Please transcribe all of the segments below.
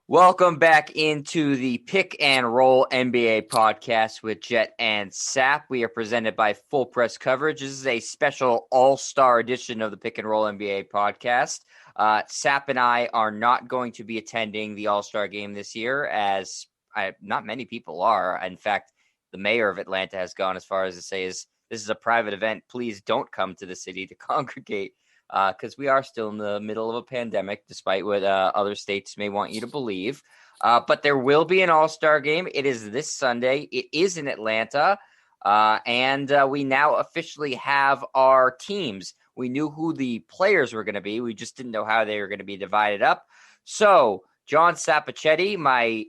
Welcome back into the Pick and Roll NBA podcast with Jet and Sap. We are presented by Full Press Coverage. This is a special all-star edition of the Pick and Roll NBA podcast. Sap and I are not going to be attending the all-star game this year, as not many people are. In fact, the mayor of Atlanta has gone as far as to say this is a private event. Please don't come to the city to congregate. Because we are still in the middle of a pandemic, despite what other states may want you to believe. But there will be an all-star game. It is this Sunday. It is in Atlanta. And we now officially have our teams. We knew who the players were going to be. We just didn't know how they were going to be divided up. So, John Sapichetti, my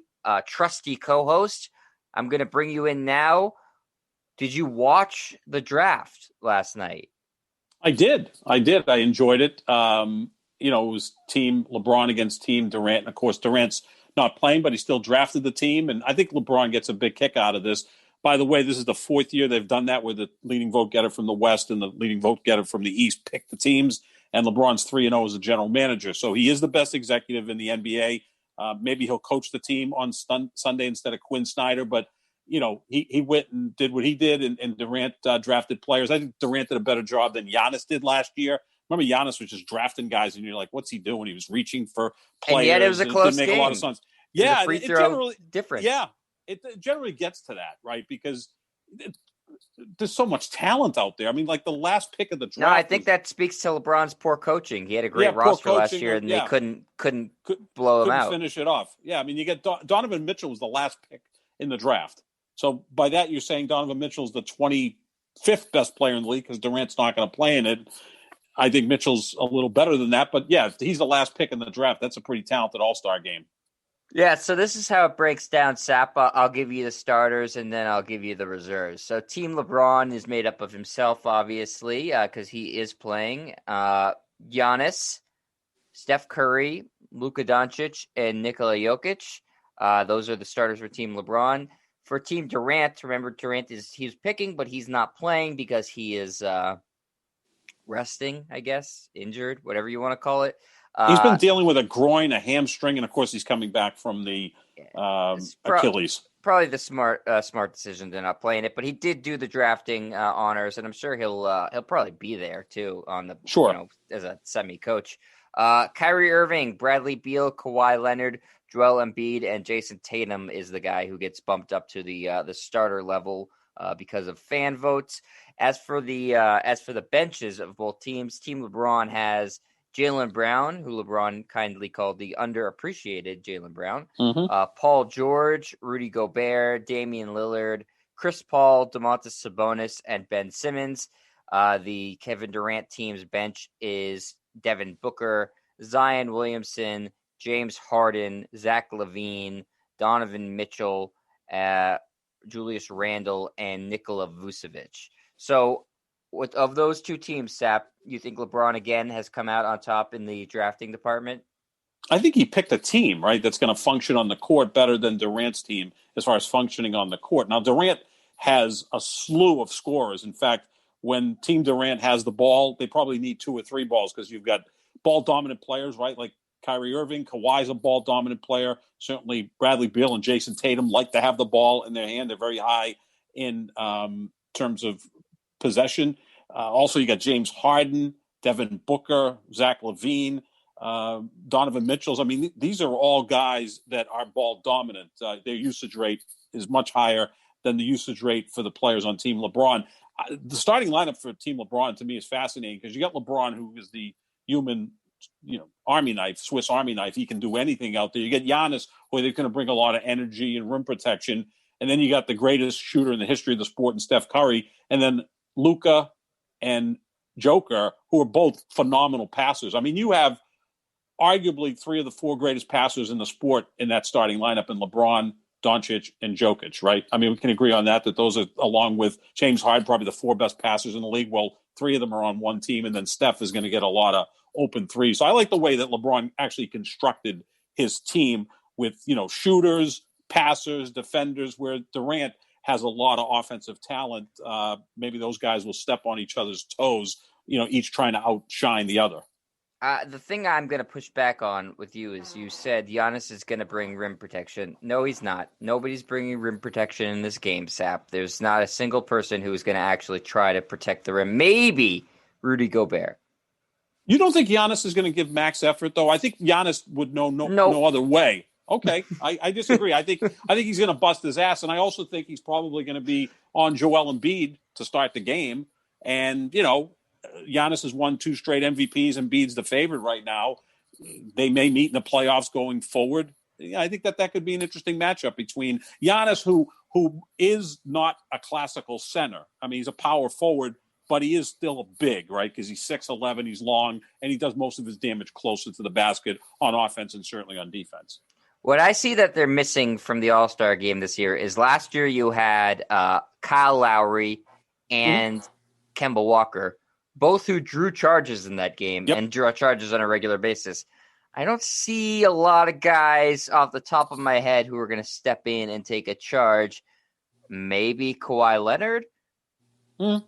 trusty co-host, I'm going to bring you in now. Did you watch the draft last night? I did. I enjoyed it. It was team LeBron against team Durant. And of course, Durant's not playing, but he still drafted the team. And I think LeBron gets a big kick out of this. By the way, this is the fourth year they've done that, where the leading vote getter from the West and the leading vote getter from the East pick the teams. And LeBron's 3-0 as a general manager. So he is the best executive in the NBA. Maybe he'll coach the team on Sunday instead of Quinn Snyder. But he went and did what he did, and Durant drafted players. I think Durant did a better job than Giannis did last year. Remember, Giannis was just drafting guys, and you're like, what's he doing? He was reaching for players. And yet it was a close game. It didn't make a lot of sense. Yeah, free throw generally difference. Yeah, it generally gets to that, right? Because there's so much talent out there. I mean, like the last pick of the draft. No, I think that speaks to LeBron's poor coaching. He had a great roster last year, and they couldn't blow him out. Finish it off. Yeah, I mean, you get Donovan Mitchell was the last pick in the draft. So by that, you're saying Donovan Mitchell's the 25th best player in the league because Durant's not going to play in it. I think Mitchell's a little better than that. But, yeah, he's the last pick in the draft. That's a pretty talented all-star game. Yeah, so this is how it breaks down, Sap. I'll give you the starters, and then I'll give you the reserves. So Team LeBron is made up of himself, obviously, because he is playing. Giannis, Steph Curry, Luka Doncic, and Nikola Jokic. Those are the starters for Team LeBron. For Team Durant, remember Durant he's picking, but he's not playing because he is resting, I guess, injured, whatever you want to call it. He's been dealing with a groin, a hamstring, and of course he's coming back from the Achilles. Probably the smart decision to not play in it, but he did do the drafting honors, and I'm sure he'll probably be there too on the as a semi coach. Kyrie Irving, Bradley Beal, Kawhi Leonard, Joel Embiid, and Jason Tatum is the guy who gets bumped up to the starter level because of fan votes. As for the benches of both teams, Team LeBron has Jaylen Brown, who LeBron kindly called the underappreciated Jaylen Brown, Paul George, Rudy Gobert, Damian Lillard, Chris Paul, Domantas Sabonis, and Ben Simmons. The Kevin Durant team's bench is Devin Booker, Zion Williamson, James Harden, Zach LaVine, Donovan Mitchell, Julius Randle, and Nikola Vucevic. So of those two teams, Sap, you think LeBron again has come out on top in the drafting department? I think he picked a team, right, that's going to function on the court better than Durant's team as far as functioning on the court. Now, Durant has a slew of scorers. In fact, when Team Durant has the ball, they probably need 2 or 3 balls because you've got ball-dominant players, right, like Kyrie Irving. Kawhi's a ball-dominant player. Certainly Bradley Beal and Jason Tatum like to have the ball in their hand. They're very high in terms of possession. Also, you got James Harden, Devin Booker, Zach LaVine, Donovan Mitchell. I mean, these are all guys that are ball-dominant. Their usage rate is much higher than the usage rate for the players on Team LeBron. The starting lineup for Team LeBron, to me, is fascinating because you got LeBron, who is the human Army knife, Swiss Army knife. He can do anything out there. You get Giannis, who they're going to bring a lot of energy and rim protection. And then you got the greatest shooter in the history of the sport in Steph Curry. And then Luka and Joker, who are both phenomenal passers. I mean, you have arguably 3 of the 4 greatest passers in the sport in that starting lineup in LeBron, Doncic, and Jokic, right? I mean, we can agree on that those are, along with James Harden, probably the 4 best passers in the league. Well, 3 of them are on one team, and then Steph is going to get a lot of open threes. So I like the way that LeBron actually constructed his team with, shooters, passers, defenders, where Durant has a lot of offensive talent. Maybe those guys will step on each other's toes, each trying to outshine the other. The thing I'm going to push back on with you is you said Giannis is going to bring rim protection. No, he's not. Nobody's bringing rim protection in this game, Sap. There's not a single person who is going to actually try to protect the rim. Maybe Rudy Gobert. You don't think Giannis is going to give max effort, though? I think Giannis would know no other way. Okay, I disagree. I think he's going to bust his ass, and I also think he's probably going to be on Joel Embiid to start the game. And Giannis has won 2 straight MVPs, and Embiid's the favorite right now. They may meet in the playoffs going forward. Yeah, I think that could be an interesting matchup between Giannis, who is not a classical center. I mean, he's a power forward, but he is still big, right? Because he's 6'11", he's long, and he does most of his damage closer to the basket on offense and certainly on defense. What I see that they're missing from the All-Star game this year is last year you had Kyle Lowry and Kemba Walker, both who drew charges in that game and draw charges on a regular basis. I don't see a lot of guys off the top of my head who are going to step in and take a charge. Maybe Kawhi Leonard? I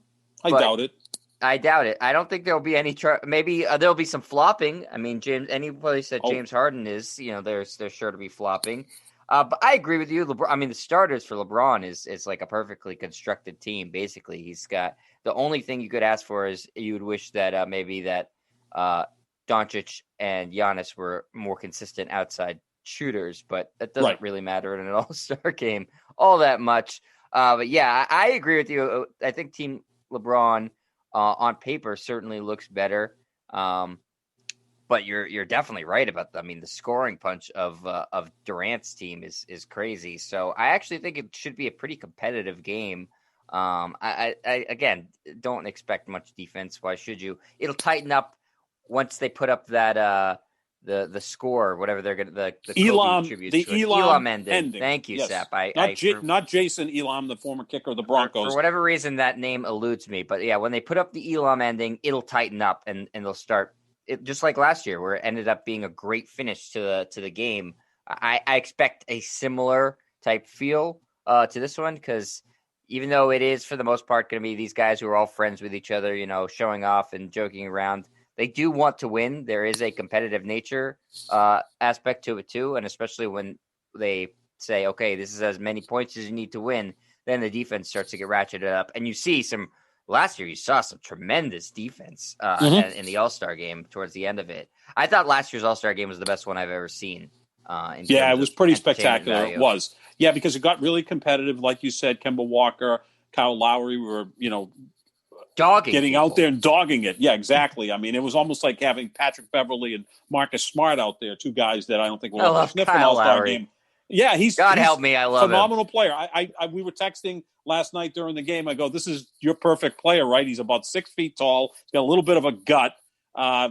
doubt it. I doubt it. I don't think there'll be any maybe there'll be some flopping. I mean, anybody said James Harden is, there's sure to be flopping. But I agree with you. LeBron, I mean, the starters for LeBron is like a perfectly constructed team. Basically, he's got the only thing you could ask for is you would wish that maybe that Doncic and Giannis were more consistent outside shooters, but that doesn't really matter in an All-Star game all that much. But yeah, I agree with you. I think Team LeBron on paper certainly looks better. But you're definitely right about the scoring punch of Durant's team is crazy. So I actually think it should be a pretty competitive game. I again don't expect much defense. Why should you? It'll tighten up once they put up that the score, whatever they're gonna the Elam tribute the to Elam ending. Thank you, yes. Sap. Not Jason Elam, the former kicker of the Broncos. For whatever reason, that name eludes me. But yeah, when they put up the Elam ending, it'll tighten up and they'll start. Just like last year, where it ended up being a great finish to the game. I expect a similar type feel to this one because even though it is for the most part going to be these guys who are all friends with each other, showing off and joking around, they do want to win. There is a competitive nature aspect to it too, and especially when they say, "Okay, this is as many points as you need to win," then the defense starts to get ratcheted up, and you see some. Last year, you saw some tremendous defense in the All-Star game towards the end of it. I thought last year's All-Star game was the best one I've ever seen. It was pretty spectacular. Value. It was. Yeah, because it got really competitive. Like you said, Kemba Walker, Kyle Lowry were, dogging getting people. out there and dogging it. Yeah, exactly. I mean, it was almost like having Patrick Beverley and Marcus Smart out there, 2 guys that I don't think will ever sniff an All-Star game. Yeah, he's help me, I love phenomenal him. Player. We were texting last night during the game. I go, this is your perfect player, right? He's about 6 feet tall. He's got a little bit of a gut.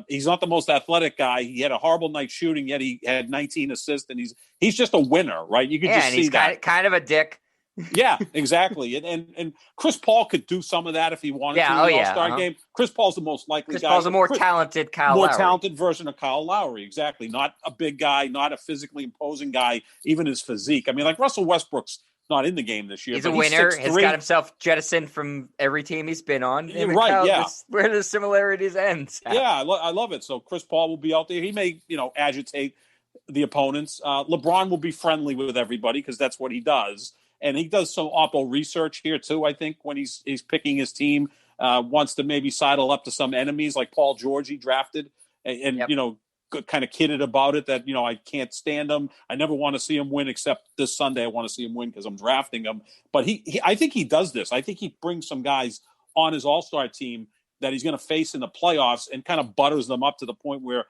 He's not the most athletic guy. He had a horrible night shooting, yet he had 19 assists, and he's just a winner, right? You can just see that. He's kind of a dick. Yeah, exactly. And Chris Paul could do some of that if he wanted to in the All-Star game. Chris Paul's the most likely guy. Chris Paul's a more talented Kyle Lowry. More talented version of Kyle Lowry, exactly. Not a big guy, not a physically imposing guy, even his physique. I mean, like Russell Westbrook's not in the game this year. He's a winner. He's got himself jettisoned from every team he's been on. Where the similarities end. Yeah, I love it. So Chris Paul will be out there. He may, agitate the opponents. LeBron will be friendly with everybody because that's what he does. And he does some oppo research here, too, I think, when he's picking his team. Wants to maybe sidle up to some enemies like Paul George he drafted and kind of kidded about it that, I can't stand him. I never want to see him win except this Sunday. I want to see him win because I'm drafting him. But I think he does this. I think he brings some guys on his all-star team that he's going to face in the playoffs and kind of butters them up to the point where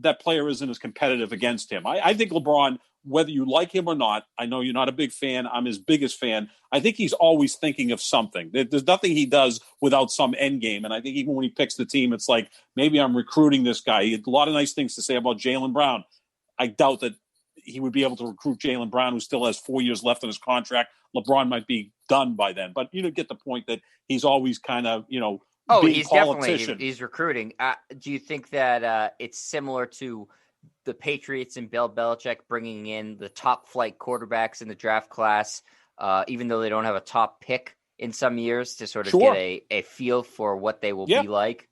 that player isn't as competitive against him. I think LeBron, whether you like him or not, I know you're not a big fan. I'm his biggest fan. I think he's always thinking of something. There's nothing he does without some end game. And I think even when he picks the team, it's like, maybe I'm recruiting this guy. He had a lot of nice things to say about Jaylen Brown. I doubt that he would be able to recruit Jaylen Brown, who still has 4 years left on his contract. LeBron might be done by then. But get the point that he's always kind of, he's definitely he's recruiting. Do you think that it's similar to the Patriots and Bill Belichick bringing in the top flight quarterbacks in the draft class, even though they don't have a top pick in some years to sort of get a feel for what they will be like?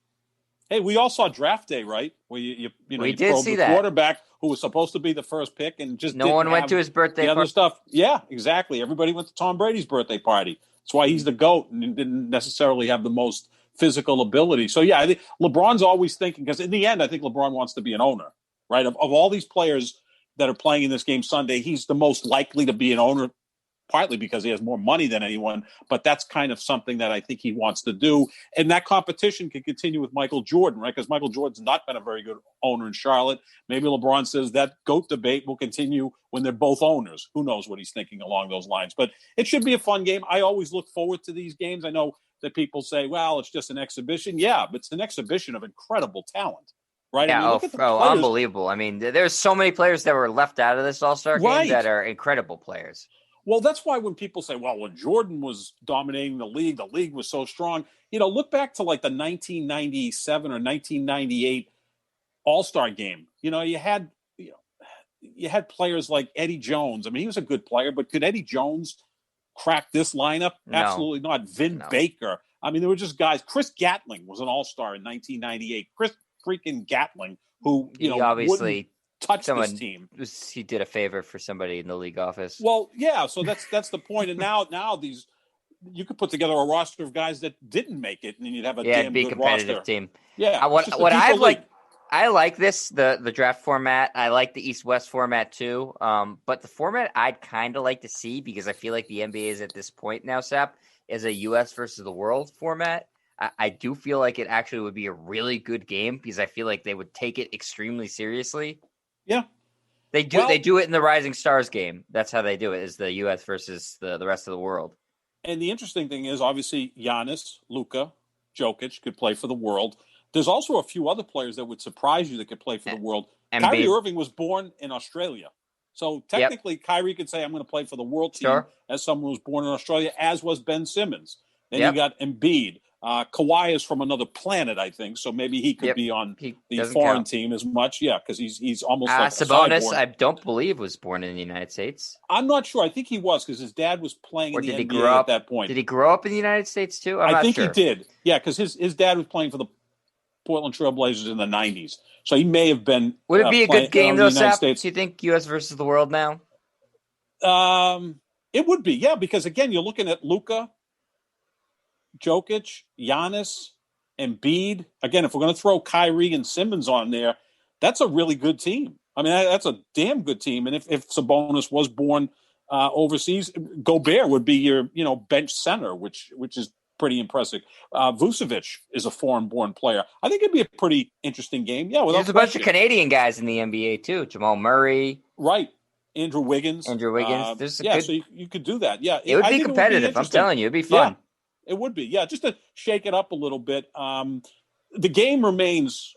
Hey, we all saw draft day, right? Where you did probed see the that. Quarterback who was supposed to be the first pick and just no one went to his birthday the party. other stuff. Yeah, exactly. Everybody went to Tom Brady's birthday party. That's why he's the GOAT and didn't necessarily have the most physical ability. So, yeah, I think LeBron's always thinking, because in the end, I think LeBron wants to be an owner, right? Of all these players that are playing in this game Sunday, he's the most likely to be an owner, partly because he has more money than anyone, but that's kind of something that I think he wants to do. And that competition can continue with Michael Jordan, right? Because Michael Jordan's not been a very good owner in Charlotte. Maybe LeBron says that GOAT debate will continue when they're both owners. Who knows what he's thinking along those lines. But it should be a fun game. I always look forward to these games. I know that people say, well, it's just an exhibition. Yeah, but it's an exhibition of incredible talent. Right? Yeah, I mean, look at the players. Unbelievable. I mean, there's so many players that were left out of this All-Star game that are incredible players. Well, that's why when people say, well, when Jordan was dominating the league was so strong. Look back to like the 1997 or 1998 All-Star game. You had players like Eddie Jones. I mean, he was a good player, but could Eddie Jones crack this lineup? No. Absolutely not. Vin Baker. I mean, there were just guys. Chris Gatling was an All-Star in 1998. Chris freaking Gatling, who, he obviously touch this team. He did a favor for somebody in the league office. Well, yeah, so that's the point. And now these, you could put together a roster of guys that didn't make it, and then you'd have a damn good competitive roster. Team. Yeah. I like this the draft format. I like the East-West format too. But the format I'd kind of like to see, because I feel like the NBA is at this point now, Sap, is a U.S. versus the world format. I do feel like it actually would be a really good game, because I feel like they would take it extremely seriously. Yeah, they do. They do it in the Rising Stars game. That's how they do it. Is the U.S. versus the rest of the world. And the interesting thing is, obviously, Giannis, Luka, Jokic could play for the world. There's also a few other players that would surprise you that could play for the world. Kyrie Irving was born in Australia, so technically, Kyrie could say, "I'm going to play for the world team," as someone who was born in Australia, as was Ben Simmons. Then you got Embiid. Kawhi is from another planet, I think, so maybe he could be on the foreign team as much. Yeah, because he's almost like Sabonis, I don't believe, was born in the United States. I'm not sure. I think he was, because his dad was playing in the NBA at that point. Did he grow up in the United States too? I think he did. Yeah, because his dad was playing for the Portland Trailblazers in the 90s. So he may have been. Would it be a good game, though, Sap? Do you think U.S. versus the world now? It would be, yeah, because, again, you're looking at Luka, Jokic, Giannis, Embiid. Again, if we're going to throw Kyrie and Simmons on there, that's a really good team. I mean, that's a damn good team. And if Sabonis was born overseas, Gobert would be your bench center, which is pretty impressive. Vucevic is a foreign-born player. I think it'd be a pretty interesting game. Yeah, there's a bunch of Canadian guys in the NBA too. Jamal Murray, right? Andrew Wiggins. So you could do that. Yeah, it would be competitive. I'm telling you, it'd be fun. Yeah. It would be, yeah, just to shake it up a little bit. The game remains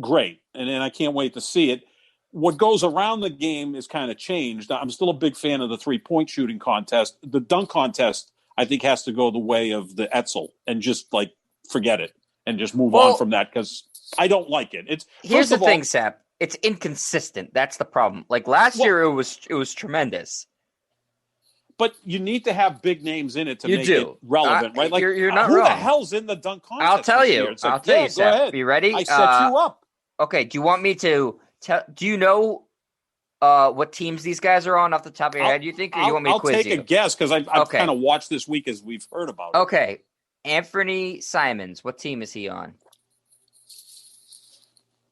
great, and I can't wait to see it. What goes around the game is kind of changed. I'm still a big fan of the three-point shooting contest. The dunk contest, I think, has to go the way of the Etzel and just, forget it and just move on from that, because I don't like it. Here's the thing, Sap. It's inconsistent. That's the problem. Last year, it was tremendous. But you need to have big names in it to make it relevant, right? You're not who wrong. Who the hell's in the dunk contest? I'll tell you. I'll tell you, Seth. Are you ready? I set you up. Okay. Do you want me to tell? Do you know what teams these guys are on off the top of your head? You think, or you want me to quiz you? I'll take a guess, because I've kind of watched this week as we've heard about it. Okay. Anthony Simons. What team is he on?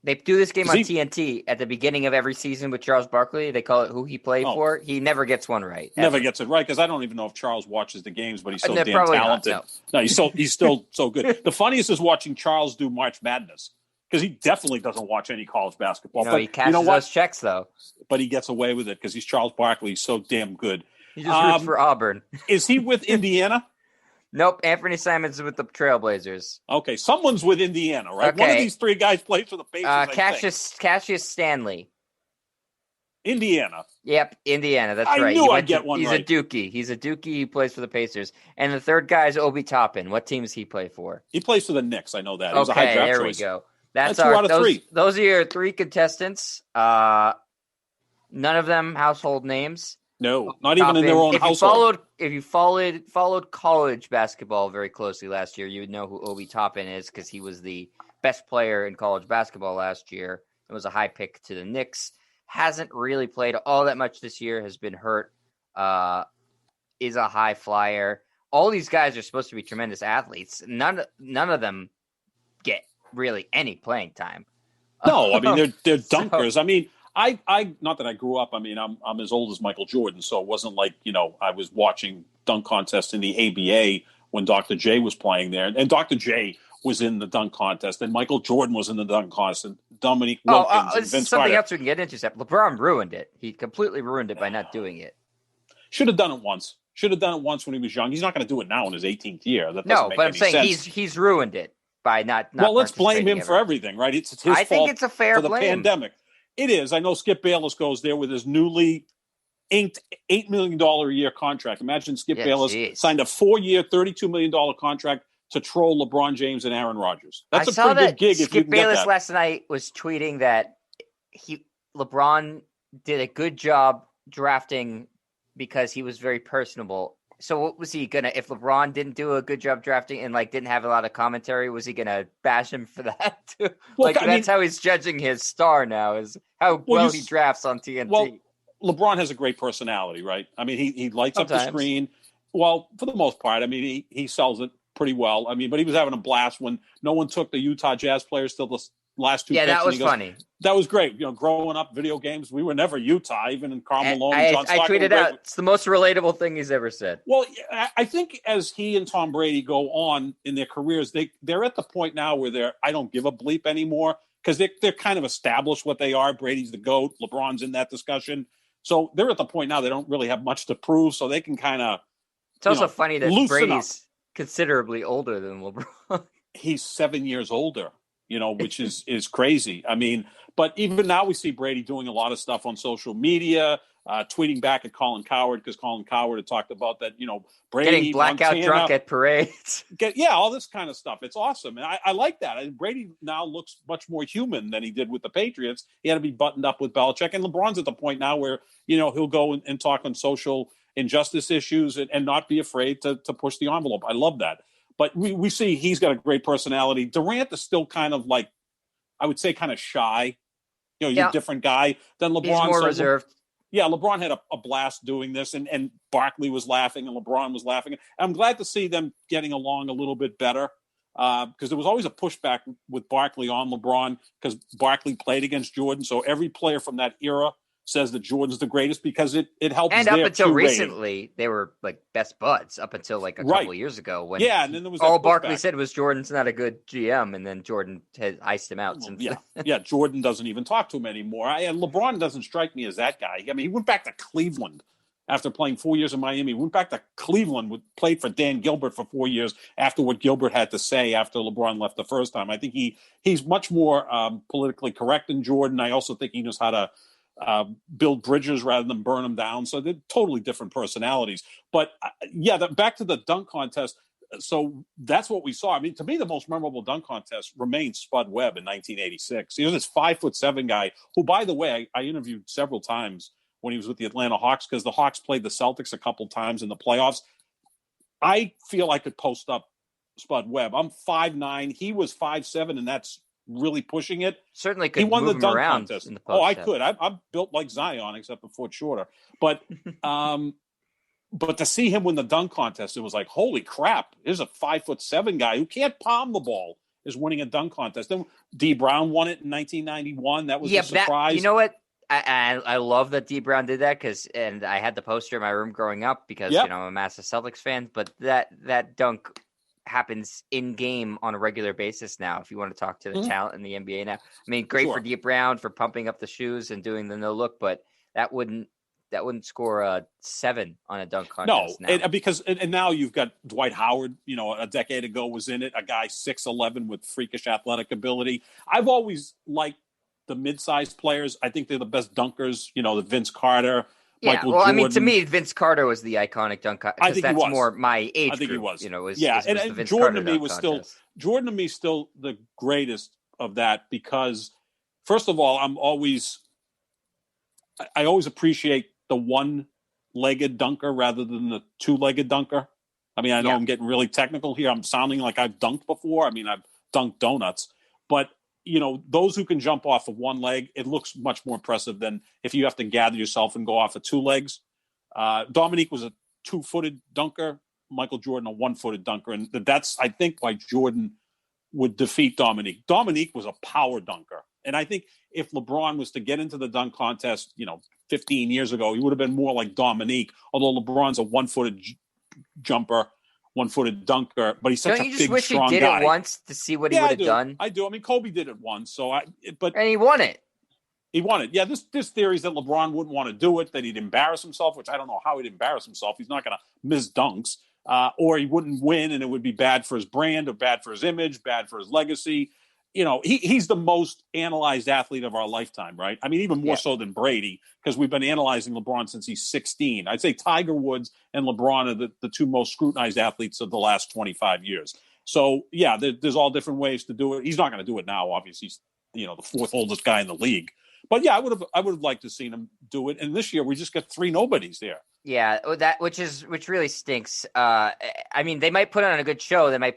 They do this game on TNT at the beginning of every season with Charles Barkley. They call it who he played for. He never gets one right. Never gets it right, because I don't even know if Charles watches the games, but he's so damn talented. No, he's still so good. The funniest is watching Charles do March Madness, because he definitely doesn't watch any college basketball. He cashes those checks, though. But he gets away with it because he's Charles Barkley. He's so damn good. He just roots for Auburn. Is he with Indiana? Nope, Anthony Simons is with the Trailblazers. Okay, someone's with Indiana, right? Okay. One of these three guys plays for the Pacers. Cassius Stanley. Indiana. Yep, Indiana. That's right. I knew I'd get one right. He's a Dookie. He's a Dookie. He plays for the Pacers. And the third guy is Obi Toppin. What team does he play for? He plays for the Knicks. I know that. He was a high draft there choice. We go. That's 2 out of 3. Those are your 3 contestants. None of them household names. No, not even in their own household. If you followed college basketball very closely last year, you would know who Obi Toppin is, because he was the best player in college basketball last year. It was a high pick to the Knicks. Hasn't really played all that much this year, has been hurt, is a high flyer. All these guys are supposed to be tremendous athletes. None of them get really any playing time. No, I mean, they're dunkers. I mean, I not that I grew up. I mean, I'm as old as Michael Jordan, so it wasn't like, I was watching dunk contests in the ABA when Dr. J was playing there. And Dr. J was in the dunk contest, and Michael Jordan was in the dunk contest, and Dominique Wilkins and Vince something Carter. else we can get into. LeBron ruined it. He completely ruined it by not doing it. Should have done it once. Should have done it once when he was young. He's not going to do it now in his 18th year. That doesn't make but I'm any saying sense. He's ruined it by not. Well, let's blame him for everything, right? It's his fault. I think it's a fair for the blame. Pandemic. It is. I know Skip Bayless goes there with his newly inked $8 million a year contract. Imagine Skip Bayless signed a 4-year, $32 million contract to troll LeBron James and Aaron Rodgers. That's a pretty good gig if you can get that. Skip Bayless last night was tweeting that LeBron did a good job drafting because he was very personable. So what was he gonna, if LeBron didn't do a good job drafting and didn't have a lot of commentary, was he gonna bash him for that too? Well, that's how he's judging his star now, is how well he drafts on TNT. Well, LeBron has a great personality, right? I mean, he lights up the screen. Well, for the most part, I mean, he sells it pretty well. I mean, but he was having a blast when no one took the Utah Jazz players till the last two picks. Yeah, that was funny. That was great. Growing up, video games, we were never Utah, even in Karl Malone and John Stockton. I tweeted out, it's the most relatable thing he's ever said. Well, I think as he and Tom Brady go on in their careers, they're at the point now where I don't give a bleep anymore, because they're kind of established what they are. Brady's the GOAT. LeBron's in that discussion. So they're at the point now they don't really have much to prove, so they can kind of It's also funny that Brady's considerably older than LeBron. He's 7 years older, which is crazy. I mean, but even now we see Brady doing a lot of stuff on social media, tweeting back at Colin Cowherd, because Colin Cowherd had talked about that, Brady getting blackout drunk at parades. All this kind of stuff. It's awesome. And I like that. And Brady now looks much more human than he did with the Patriots. He had to be buttoned up with Belichick. And LeBron's at the point now where, he'll go and talk on social injustice issues and not be afraid to push the envelope. I love that. But we see he's got a great personality. Durant is still kind of I would say kind of shy. He's a different guy than LeBron. He's more reserved. Yeah, LeBron had a blast doing this, and Barkley was laughing, and LeBron was laughing. And I'm glad to see them getting along a little bit better, because there was always a pushback with Barkley on LeBron, because Barkley played against Jordan. So every player from that era says that Jordan's the greatest because it helps. And up until recently, they were best buds up until a couple of years ago. When and then there was all Barkley said was Jordan's not a good GM, and then Jordan has iced him out since then. Jordan doesn't even talk to him anymore. And LeBron doesn't strike me as that guy. I mean, he went back to Cleveland after playing 4 years in Miami. He went back to Cleveland, played for Dan Gilbert for 4 years after what Gilbert had to say after LeBron left the first time. I think he's much more politically correct than Jordan. I also think he knows how to build bridges rather than burn them down. So they're totally different personalities. But back to the dunk contest. So that's what we saw. I mean, to me, the most memorable dunk contest remains Spud Webb in 1986. He was this 5'7" guy who, by the way, I interviewed several times when he was with the Atlanta Hawks, because the Hawks played the Celtics a couple times in the playoffs. I feel I could post up Spud Webb. I'm 5'9". He was 5'7", and that's really pushing it. Certainly could. He won move the dunk around contest. In the post, I could. I'm built like Zion, except a foot shorter. But but to see him win the dunk contest, it was like, holy crap! There's a 5'7" guy who can't palm the ball is winning a dunk contest. Then D. Brown won it in 1991. That was a surprise. You know what? I love that D. Brown did that, and I had the poster in my room growing up because I'm a massive Celtics fan. But that dunk happens in game on a regular basis now. If you want to talk to the talent in the NBA now, I mean, great for D. Brown for pumping up the shoes and doing the no look, but that wouldn't score a 7 on a dunk contest. No, and now you've got Dwight Howard. A decade ago was in it, a guy 6'11" with freakish athletic ability. I've always liked the mid-sized players. I think they're the best dunkers. The Vince Carter. Michael Jordan. I mean, to me, Vince Carter was the iconic dunk contest. I think that's he was. more my age. I think group, he was. And Vince Jordan to me was contest. Jordan to me still the greatest of that, because first of all, I always appreciate the one-legged dunker rather than the two-legged dunker. I mean, I know I'm getting really technical here. I'm sounding like I've dunked before. I mean, I've dunked donuts, But, those who can jump off of one leg, it looks much more impressive than if you have to gather yourself and go off of two legs. Dominique was a two-footed dunker. Michael Jordan, a one-footed dunker. And that's, I think, why Jordan would defeat Dominique. Dominique was a power dunker. And I think if LeBron was to get into the dunk contest, 15 years ago, he would have been more like Dominique, although LeBron's a one-footed jumper, one-footed dunker, but he's such a big, strong guy. Don't you just wish he did it once to see what he would have done? I do. I mean, Kobe did it once, and he won it. He won it. Yeah, this theory is that LeBron wouldn't want to do it, that he'd embarrass himself, which I don't know how he'd embarrass himself. He's not going to miss dunks, or he wouldn't win, and it would be bad for his brand or bad for his image, bad for his legacy. He's the most analyzed athlete of our lifetime, right? I mean, even more so than Brady, because we've been analyzing LeBron since he's 16. I'd say Tiger Woods and LeBron are the two most scrutinized athletes of the last 25 years. So, yeah, there's all different ways to do it. He's not going to do it now. Obviously, he's the fourth oldest guy in the league. But yeah, I would have liked to seen him do it. And this year we just got three nobodies there. Yeah, which really stinks. I mean, they might put on a good show. They might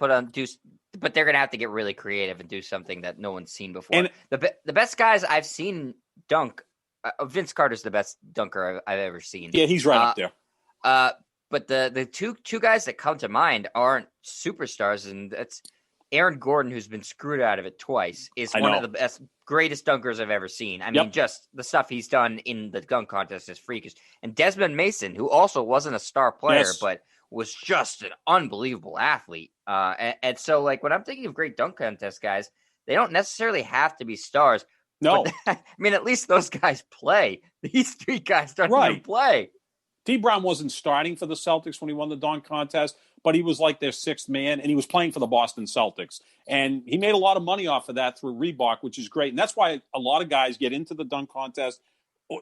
but they're gonna have to get really creative and do something that no one's seen before. And the best guys I've seen dunk, Vince Carter's the best dunker I've ever seen. Yeah, he's right up there. But the two guys that come to mind aren't superstars, and that's Aaron Gordon, who's been screwed out of it twice, is one of the greatest dunkers I've ever seen. I mean, just the stuff he's done in the dunk contest is freakish. And Desmond Mason, who also wasn't a star player, but was just an unbelievable athlete. And so, like, when I'm thinking of great dunk contest guys, they don't necessarily have to be stars. No. But, I mean, at least those guys play. These three guys don't even play. D. Brown wasn't starting for the Celtics when he won the dunk contest, but he was like their sixth man, and he was playing for the Boston Celtics. And he made a lot of money off of that through Reebok, which is great. And that's why a lot of guys get into the dunk contest,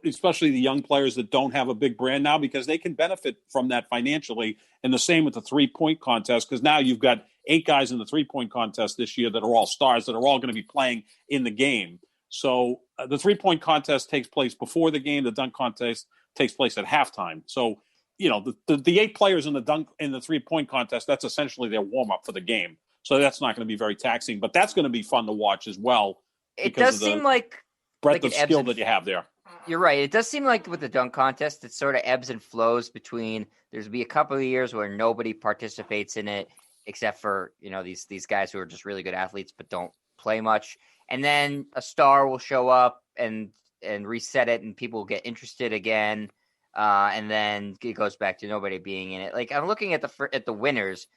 especially the young players that don't have a big brand now, because they can benefit from that financially. And the same with the three-point contest, because now you've got 8 guys in the three-point contest this year that are all stars that are all going to be playing in the game. So the three-point contest takes place before the game. The dunk contest takes place at halftime. So, the 8 players in the three-point contest, that's essentially their warm-up for the game. So that's not going to be very taxing, but that's going to be fun to watch as well. It does seem like breadth of skill that you have there. You're right. It does seem like with the dunk contest, it sort of ebbs and flows between there's be a couple of years where nobody participates in it except for, these guys who are just really good athletes but don't play much. And then a star will show up and reset it, and people get interested again. And then it goes back to nobody being in it. Like, I'm looking at the winners.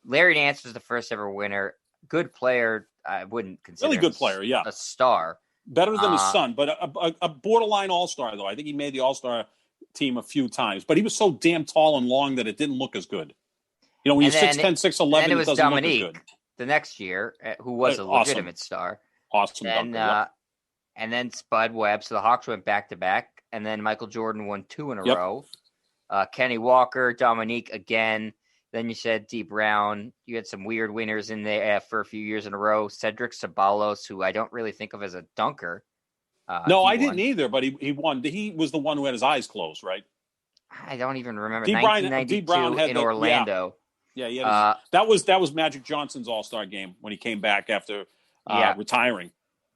Larry Nance was the first ever winner. Good player. I wouldn't consider really good player. Yeah, a star. Better than his son, but a borderline all-star though. I think he made the all-star team a few times, but he was so damn tall and long that it didn't look as good. When you're 6'10", 6'11", it doesn't Dominique, look as good. The next year, who was a legitimate star. Awesome dunker. And then Spud Webb. So the Hawks went back-to-back. And then Michael Jordan won 2 in a row. Kenny Walker, Dominique again. Then you said D. Brown. You had some weird winners in there for a few years in a row. Cedric Ceballos, who I don't really think of as a dunker. No, I didn't either, but he won. He was the one who had his eyes closed, right? I don't even remember. 1992 in Orlando. Yeah. That was Magic Johnson's All-Star game when he came back after retiring.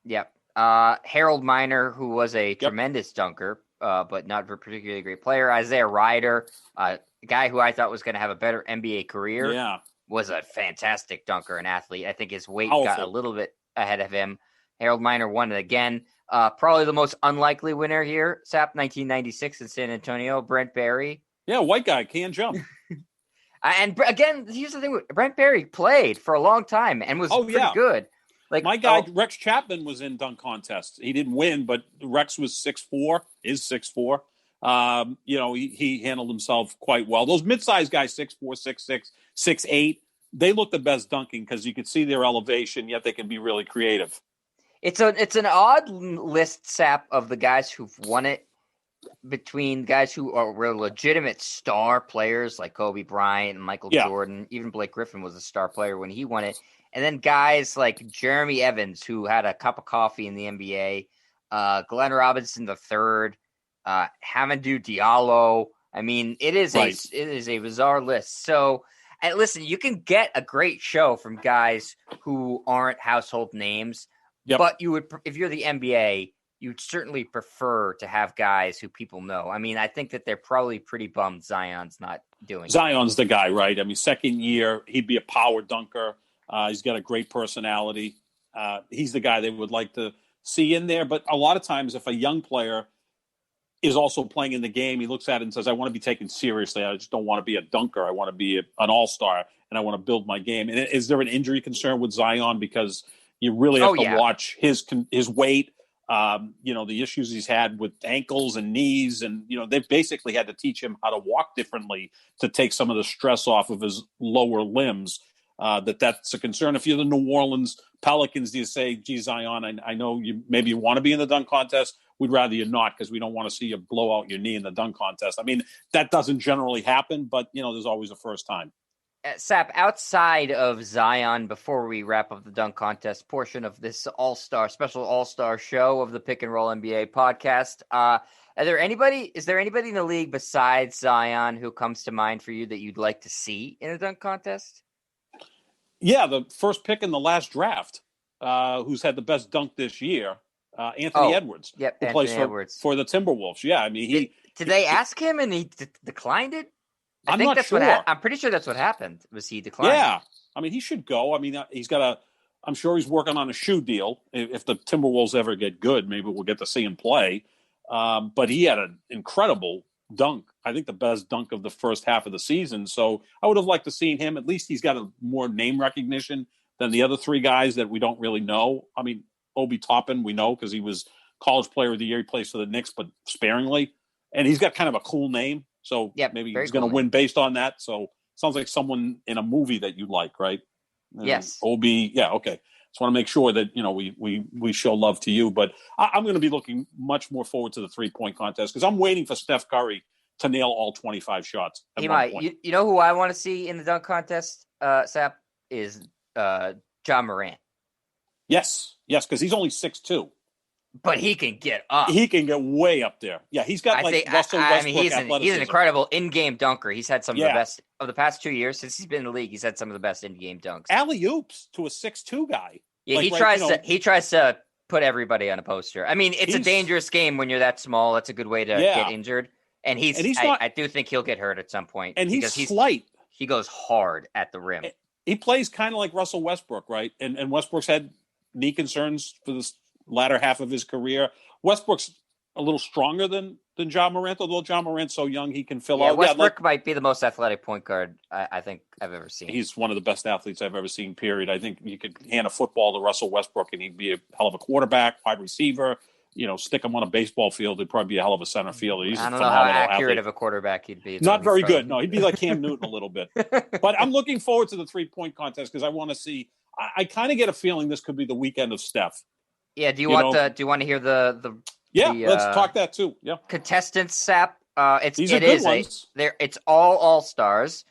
Yep. Harold Miner, who was a tremendous dunker, but not a particularly great player. Isaiah Ryder, a guy who I thought was going to have a better NBA career, was a fantastic dunker and athlete. I think his weight got a little bit ahead of him. Harold Miner won it again. Probably the most unlikely winner here, SAP 1996 in San Antonio, Brent Barry. Yeah, white guy, can't jump. And again, here's the thing. Brent Barry played for a long time and was pretty good. Like my guy, Rex Chapman, was in dunk contests. He didn't win, but Rex was 6'4", is 6'4". He handled himself quite well. Those mid-sized guys, 6'4", 6'6", 6'8", they look the best dunking because you can see their elevation, yet they can be really creative. It's an odd list, Sap, of the guys who've won it between guys who were legitimate star players like Kobe Bryant and Michael Jordan. Even Blake Griffin was a star player when he won it. And then guys like Jeremy Evans, who had a cup of coffee in the NBA, Glenn Robinson III, Hamidou Diallo. I mean, it is a bizarre list. So, and listen, you can get a great show from guys who aren't household names, But you would, if you're the NBA, you'd certainly prefer to have guys who people know. I mean, I think that they're probably pretty bummed Zion's not doing Zion's the guy, right? I mean, second year, he'd be a power dunker. He's got a great personality. He's the guy they would like to see in there. But a lot of times, if a young player is also playing in the game, he looks at it and says, I want to be taken seriously. I just don't want to be a dunker. I want to be an all-star, and I want to build my game. And is there an injury concern with Zion? Because you really have to watch his weight, the issues he's had with ankles and knees. And, they've basically had to teach him how to walk differently to take some of the stress off of his lower limbs. That's a concern. If you're the New Orleans Pelicans, do you say, gee, Zion, I know you maybe want to be in the dunk contest. We'd rather you not, because we don't want to see you blow out your knee in the dunk contest. I mean, that doesn't generally happen, but, there's always a first time. Sap, outside of Zion, before we wrap up the dunk contest portion of this special all-star show of the Pick and Roll NBA podcast, is there anybody in the league besides Zion who comes to mind for you that you'd like to see in a dunk contest? Yeah, the first pick in the last draft, who's had the best dunk this year, Anthony Edwards. Yep, who Anthony plays Edwards. for the Timberwolves. Yeah, I mean, did they ask him and he declined it? I'm not sure. I'm pretty sure that's what happened. Was he declined? Yeah, I mean, he should go. I mean, I'm sure he's working on a shoe deal. If the Timberwolves ever get good, maybe we'll get to see him play. But he had an incredible dunk. I think the best dunk of the first half of the season. So I would have liked to see him. At least he's got a more name recognition than the other three guys that we don't really know. I mean, Obi Toppin, we know because he was College Player of the Year. He plays for the Knicks, but sparingly. And he's got kind of a cool name. So maybe he's going to win based on that. So sounds like someone in a movie that you like, right? Yes. Obi. Yeah. Okay. Just want to make sure that, we show love to you, but I'm going to be looking much more forward to the 3-point contest because I'm waiting for Steph Curry to nail all 25 shots. He might. You know who I want to see in the dunk contest, Sap, is Ja Morant. Yes. Because he's only 6'2". But he can get up. He can get way up there. Yeah, he's got Russell Westbrook athleticism. He's an incredible in-game dunker. He's had some of the best of the past 2 years since he's been in the league. He's had some of the best in-game dunks. Alley-oops to a 6'2" guy. Yeah, he tries to put everybody on a poster. I mean, it's a dangerous game when you're that small. That's a good way to get injured. And I do think he'll get hurt at some point. And he's slight. He goes hard at the rim. He plays kind of like Russell Westbrook, right? And Westbrook's had knee concerns for this latter half of his career. Westbrook's a little stronger than Ja Morant, although Ja Morant's so young he can fill out. Westbrook might be the most athletic point guard I think I've ever seen. He's one of the best athletes I've ever seen, period. I think you could hand a football to Russell Westbrook and he'd be a hell of a quarterback, wide receiver. Stick him on a baseball field, he'd probably be a hell of a center fielder. He's I don't know how accurate of a quarterback he'd be. Not very good. No, he'd be like Cam Newton a little bit. But I'm looking forward to the 3-point contest because I want to see. I kind of get a feeling this could be the weekend of Steph. Yeah. Do you want to hear the? Yeah, let's talk that too. Yeah. Contestants, Sap. These are good ones. It's all stars,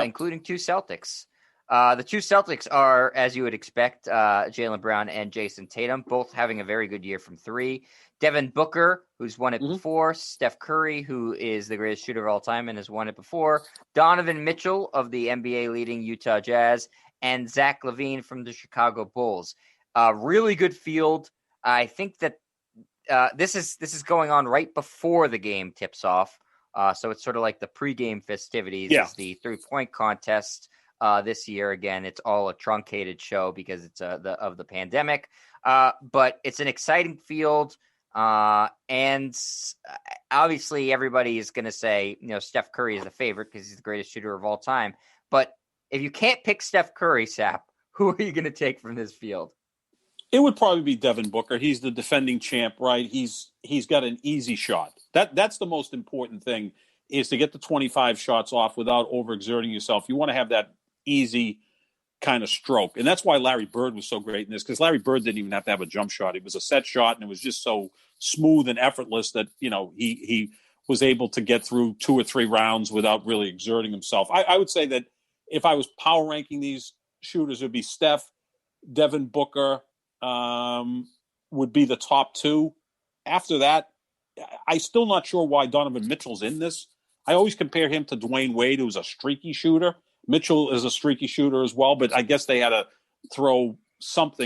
including 2 Celtics. The 2 Celtics are, as you would expect, Jaylen Brown and Jason Tatum, both having a very good year from 3. Devin Booker, who's won it before. Steph Curry, who is the greatest shooter of all time and has won it before. Donovan Mitchell of the NBA leading Utah Jazz. And Zach LaVine from the Chicago Bulls. Really good field. I think that this is going on right before the game tips off. So it's sort of like the pregame festivities. Yeah. It's the 3-point contest this year. Again, it's all a truncated show because it's of the pandemic. But it's an exciting field. And obviously everybody is going to say, Steph Curry is the favorite because he's the greatest shooter of all time. But if you can't pick Steph Curry, Sap, who are you going to take from this field? It would probably be Devin Booker. He's the defending champ, right? He's got an easy shot. That's the most important thing, is to get the 25 shots off without overexerting yourself. You want to have that easy kind of stroke. And that's why Larry Bird was so great in this, because Larry Bird didn't even have to have a jump shot. It was a set shot, and it was just so smooth and effortless that, he was able to get through 2 or 3 rounds without really exerting himself. I would say that if I was power ranking these shooters, it would be Steph, Devin Booker, would be the top 2. After that, I'm still not sure why Donovan Mitchell's in this. I always compare him to Dwayne Wade, who's a streaky shooter. Mitchell is a streaky shooter as well, but I guess they had to throw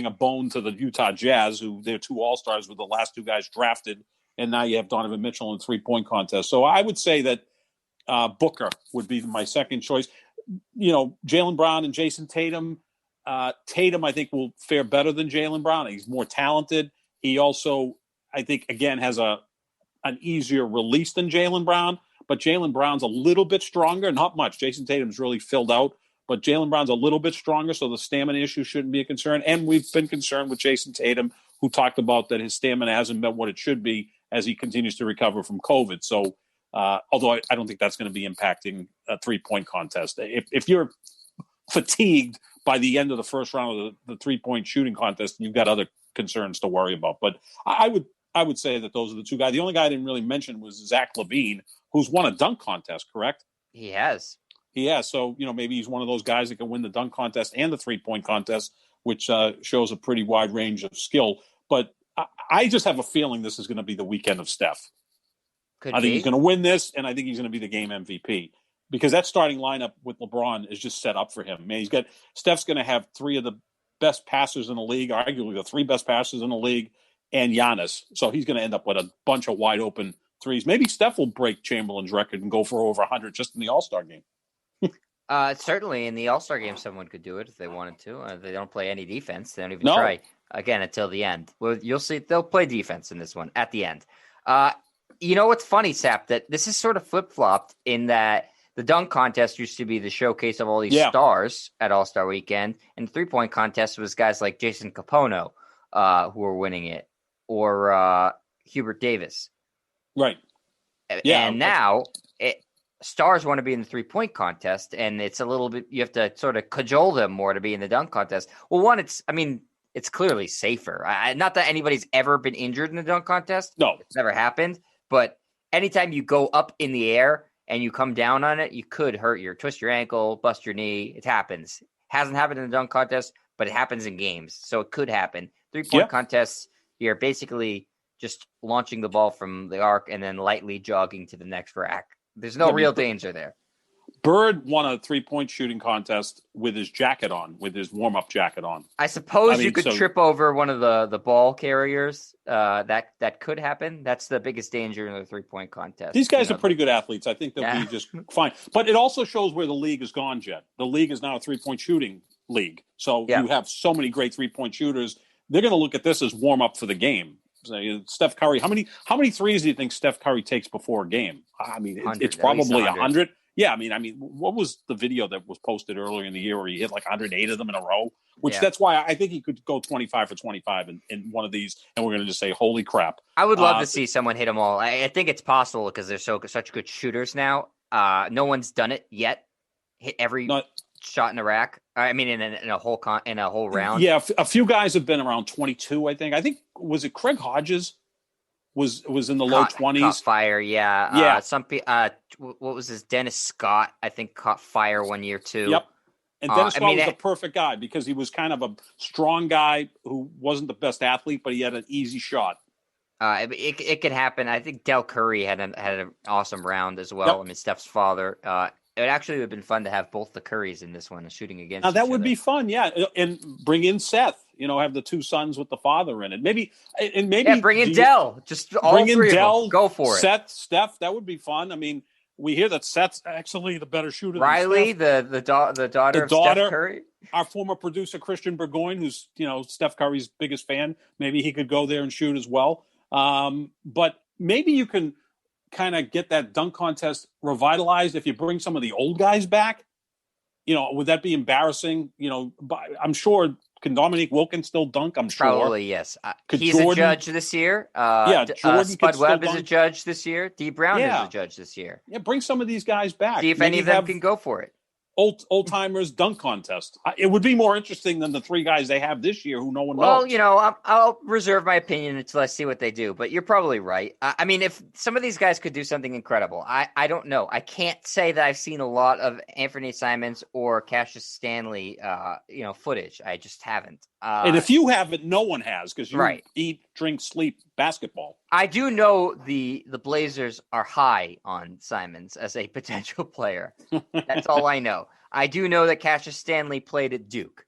a bone to the Utah Jazz, who their 2 All-Stars were the last 2 guys drafted, and now you have Donovan Mitchell in the 3-point contest. So I would say that Booker would be my second choice. Jaylen Brown and Jason Tatum. Tatum, I think, will fare better than Jaylen Brown. He's more talented. He also, I think, again, has an easier release than Jaylen Brown, but Jaylen Brown's a little bit stronger, not much. Jason Tatum's really filled out, but Jaylen Brown's a little bit stronger, so the stamina issue shouldn't be a concern. And we've been concerned with Jason Tatum, who talked about that his stamina hasn't been what it should be as he continues to recover from COVID. So, although I don't think that's going to be impacting a 3-point contest. If you're fatigued by the end of the first round of the 3-point shooting contest, you've got other concerns to worry about. But I would say that those are the 2 guys. The only guy I didn't really mention was Zach LaVine, who's won a dunk contest, correct? He has. So, maybe he's one of those guys that can win the dunk contest and the 3-point contest, which shows a pretty wide range of skill. But I just have a feeling this is going to be the weekend of Steph. I think he's going to win this, and I think he's going to be the game MVP. Because that starting lineup with LeBron is just set up for him. Man, Steph's going to have 3 of the best passers in the league, arguably the 3 best passers in the league, and Giannis. So he's going to end up with a bunch of wide open threes. Maybe Steph will break Chamberlain's record and go for over 100 just in the All-Star game. Certainly in the All-Star game, someone could do it if they wanted to. They don't play any defense. They don't even try again until the end. Well, you'll see they'll play defense in this one at the end. What's funny, Sap, that this is sort of flip-flopped in that the dunk contest used to be the showcase of all these stars at All-Star Weekend, and the 3-point contest was guys like Jason Capono who were winning it, or Hubert Davis. Right. Yeah. And now stars want to be in the 3-point contest, and it's a little bit, you have to sort of cajole them more to be in the dunk contest. Well, one, it's clearly safer. Not that anybody's ever been injured in the dunk contest. No. It's never happened. But anytime you go up in the air and you come down on it, you could twist your ankle, bust your knee. It happens. Hasn't happened in the dunk contest, but it happens in games. So it could happen. 3-point contests, you're basically just launching the ball from the arc and then lightly jogging to the next rack. There's no real danger there. Bird won a 3-point shooting contest with his jacket on, with his warm-up jacket on. I suppose you could trip over one of the ball carriers. That could happen. That's the biggest danger in the 3-point contest. These guys are pretty good athletes. I think they'll be just fine. But it also shows where the league has gone, Jet. The league is now a 3-point shooting league. So you have so many great 3-point shooters. They're going to look at this as warm-up for the game. Steph Curry, how many threes do you think Steph Curry takes before a game? It's probably 100. Yeah, what was the video that was posted earlier in the year where he hit like 108 of them in a row? That's why I think he could go 25 for 25 in one of these, and we're going to just say, holy crap. I would love to see someone hit them all. I think it's possible because they're such good shooters now. No one's done it yet. Hit every shot in a rack. In a whole round. Yeah, a few guys have been around 22, I think. Was it Craig Hodges? Was in the low 20s. Caught fire, yeah. Some what was his Dennis Scott? I think caught fire one year too. Yep. And Dennis Scott was the perfect guy because he was kind of a strong guy who wasn't the best athlete, but he had an easy shot. It could happen. I think Del Curry had an awesome round as well. Yep. Steph's father. It actually would have been fun to have both the Currys in this one, shooting against each other. That would be fun, yeah. And bring in Seth. Have the 2 sons with the father in it. Maybe bring in Dell. Just all three of them. Go for it. Seth, Steph, that would be fun. We hear that Seth's actually the better shooter. Riley, than the daughter of Steph Curry. Our former producer Christian Burgoyne, who's Steph Curry's biggest fan. Maybe he could go there and shoot as well. But maybe you can kind of get that dunk contest revitalized if you bring some of the old guys back. Would that be embarrassing? I'm sure. Can Dominique Wilkins still dunk? I'm sure. Probably, yes. He's a judge this year. Spud Webb is a judge this year. D. Brown is a judge this year. Yeah, bring some of these guys back. See if any of them can go for it. Old timers dunk contest. It would be more interesting than the 3 guys they have this year who no one knows. Well, I'll reserve my opinion until I see what they do. But you're probably right. If some of these guys could do something incredible, I don't know. I can't say that I've seen a lot of Anthony Simons or Cassius Stanley, footage. I just haven't. And if you haven't, no one has because you eat, drink, sleep basketball. I do know the Blazers are high on Simons as a potential player. That's all I know. I do know that Cassius Stanley played at Duke.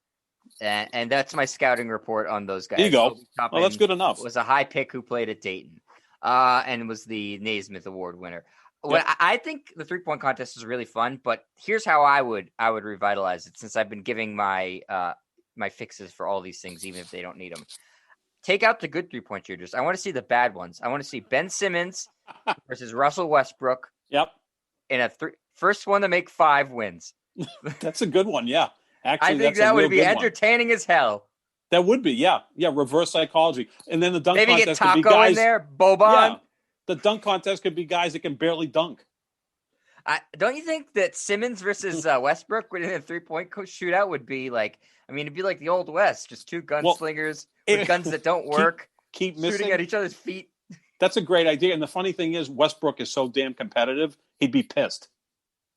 And that's my scouting report on those guys. There you go. Well, that's good enough. Was a high pick who played at Dayton, and was the Naismith Award winner. Well, I think the 3-point contest is really fun, but here's how I would revitalize it, since I've been giving my my fixes for all these things, even if they don't need them. Take out the good 3-point shooters. I want to see the bad ones. I want to see Ben Simmons versus Russell Westbrook. Yep. In first one to make 5 wins. That's a good one. Yeah. Actually, I think that would be entertaining as hell. That would be, yeah. Reverse psychology, and then the dunk maybe contest get Taco could be guys in there, Boban. Yeah, the dunk contest could be guys that can barely dunk. Don't you think that Simmons versus Westbrook in a 3-point shootout would be like? I mean, it'd be like the Old West, just two gunslingers with guns that don't work, keep shooting missing at each other's feet. That's a great idea, and the funny thing is, Westbrook is so damn competitive; he'd be pissed.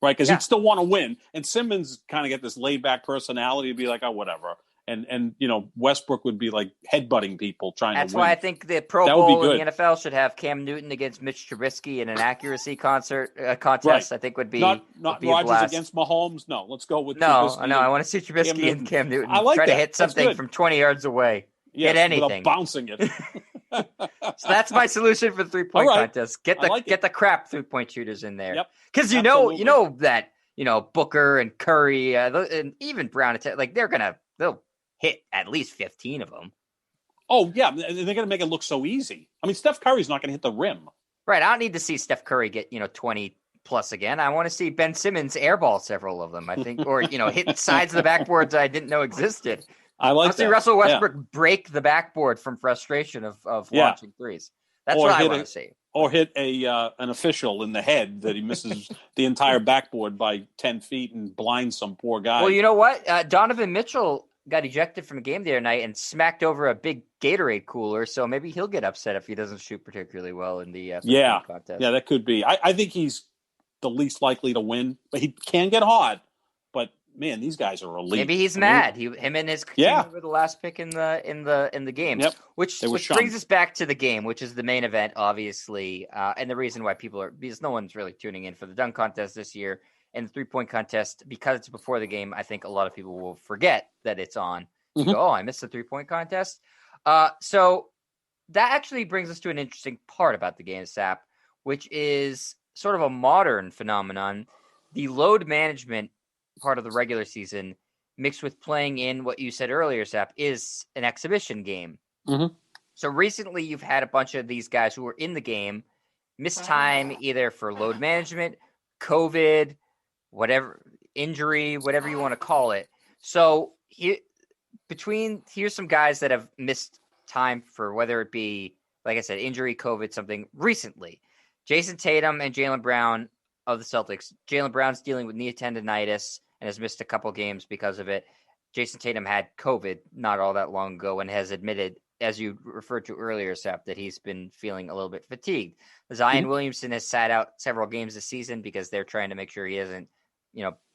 Right, because he'd still want to win, and Simmons kind of get this laid back personality to be like, oh, whatever, and Westbrook would be like headbutting people trying to win. That's why I think the Pro Bowl in the NFL should have Cam Newton against Mitch Trubisky in an accuracy contest. Right. I think would be not would be Rodgers against Mahomes. No, let's go with Trubisky. I want to see Trubisky and Cam Newton try to hit something from 20 yards away. Yes, hit anything, bouncing it. So that's my solution for the 3-point contest. Get the crap 3-point shooters in there. Because you know that Booker and Curry and even Brown, like they'll hit at least 15 of them. Oh yeah, they're gonna make it look so easy. I mean, Steph Curry's not gonna hit the rim. Right. I don't need to see Steph Curry get 20 plus again. I want to see Ben Simmons airball several of them. I think, or hit sides of the backboards I didn't know existed. I like to see Russell Westbrook break the backboard from frustration of launching threes. That's what I want to see. Or hit an official in the head that he misses the entire backboard by 10 feet and blinds some poor guy. Well, you know what? Donovan Mitchell got ejected from a game the other night and smacked over a big Gatorade cooler, so maybe he'll get upset if he doesn't shoot particularly well in the contest. Yeah, that could be. I think he's the least likely to win, but he can get hot. But man, these guys are elite. Maybe he's mad. Him and his team were the last pick in the game. Yep. Which brings us back to the game, which is the main event, obviously, and the reason why because no one's really tuning in for the dunk contest this year and the 3-point contest because it's before the game. I think a lot of people will forget that it's on. Mm-hmm. Go, I missed the 3-point contest. So that actually brings us to an interesting part about the game, Sap, which is sort of a modern phenomenon. The load management part of the regular season mixed with playing in what you said earlier, Sap, is an exhibition game. Mm-hmm. So recently you've had a bunch of these guys who were in the game miss time either for load management, COVID, whatever, injury, whatever you want to call it. So here's some guys that have missed time for whether it be, like I said, injury, COVID, something recently. Jason Tatum and Jaylen Brown of the Celtics. Jaylen Brown's dealing with knee tendonitis and has missed a couple games because of it. Jason Tatum had COVID not all that long ago and has admitted, as you referred to earlier, Seth, that he's been feeling a little bit fatigued. Zion Williamson has sat out several games this season because they're trying to make sure he hasn't,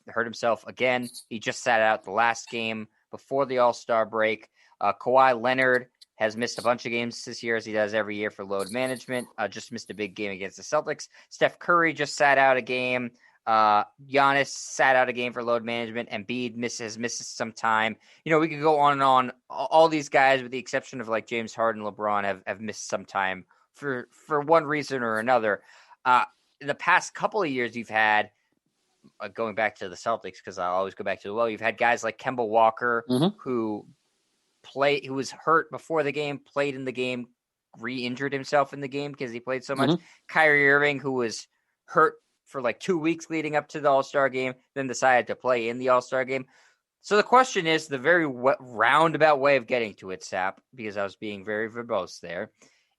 hurt himself again. He just sat out the last game before the All-Star break. Kawhi Leonard has missed a bunch of games this year, as he does every year for load management. Just missed a big game against the Celtics. Steph Curry just sat out a game. Giannis sat out a game for load management. Embiid has missed some time. We could go on and on. All these guys, with the exception of like James Harden, LeBron, have missed some time for one reason or another. In the past couple of years, you've had, going back to the Celtics, because I'll always go back to you've had guys like Kemba Walker, who was hurt before the game, played in the game, re-injured himself in the game because he played so much. Kyrie Irving, who was hurt for like 2 weeks leading up to the All-Star game, then decided to play in the All-Star game. So the question is, the very roundabout way of getting to it, Sap, because I was being very verbose there,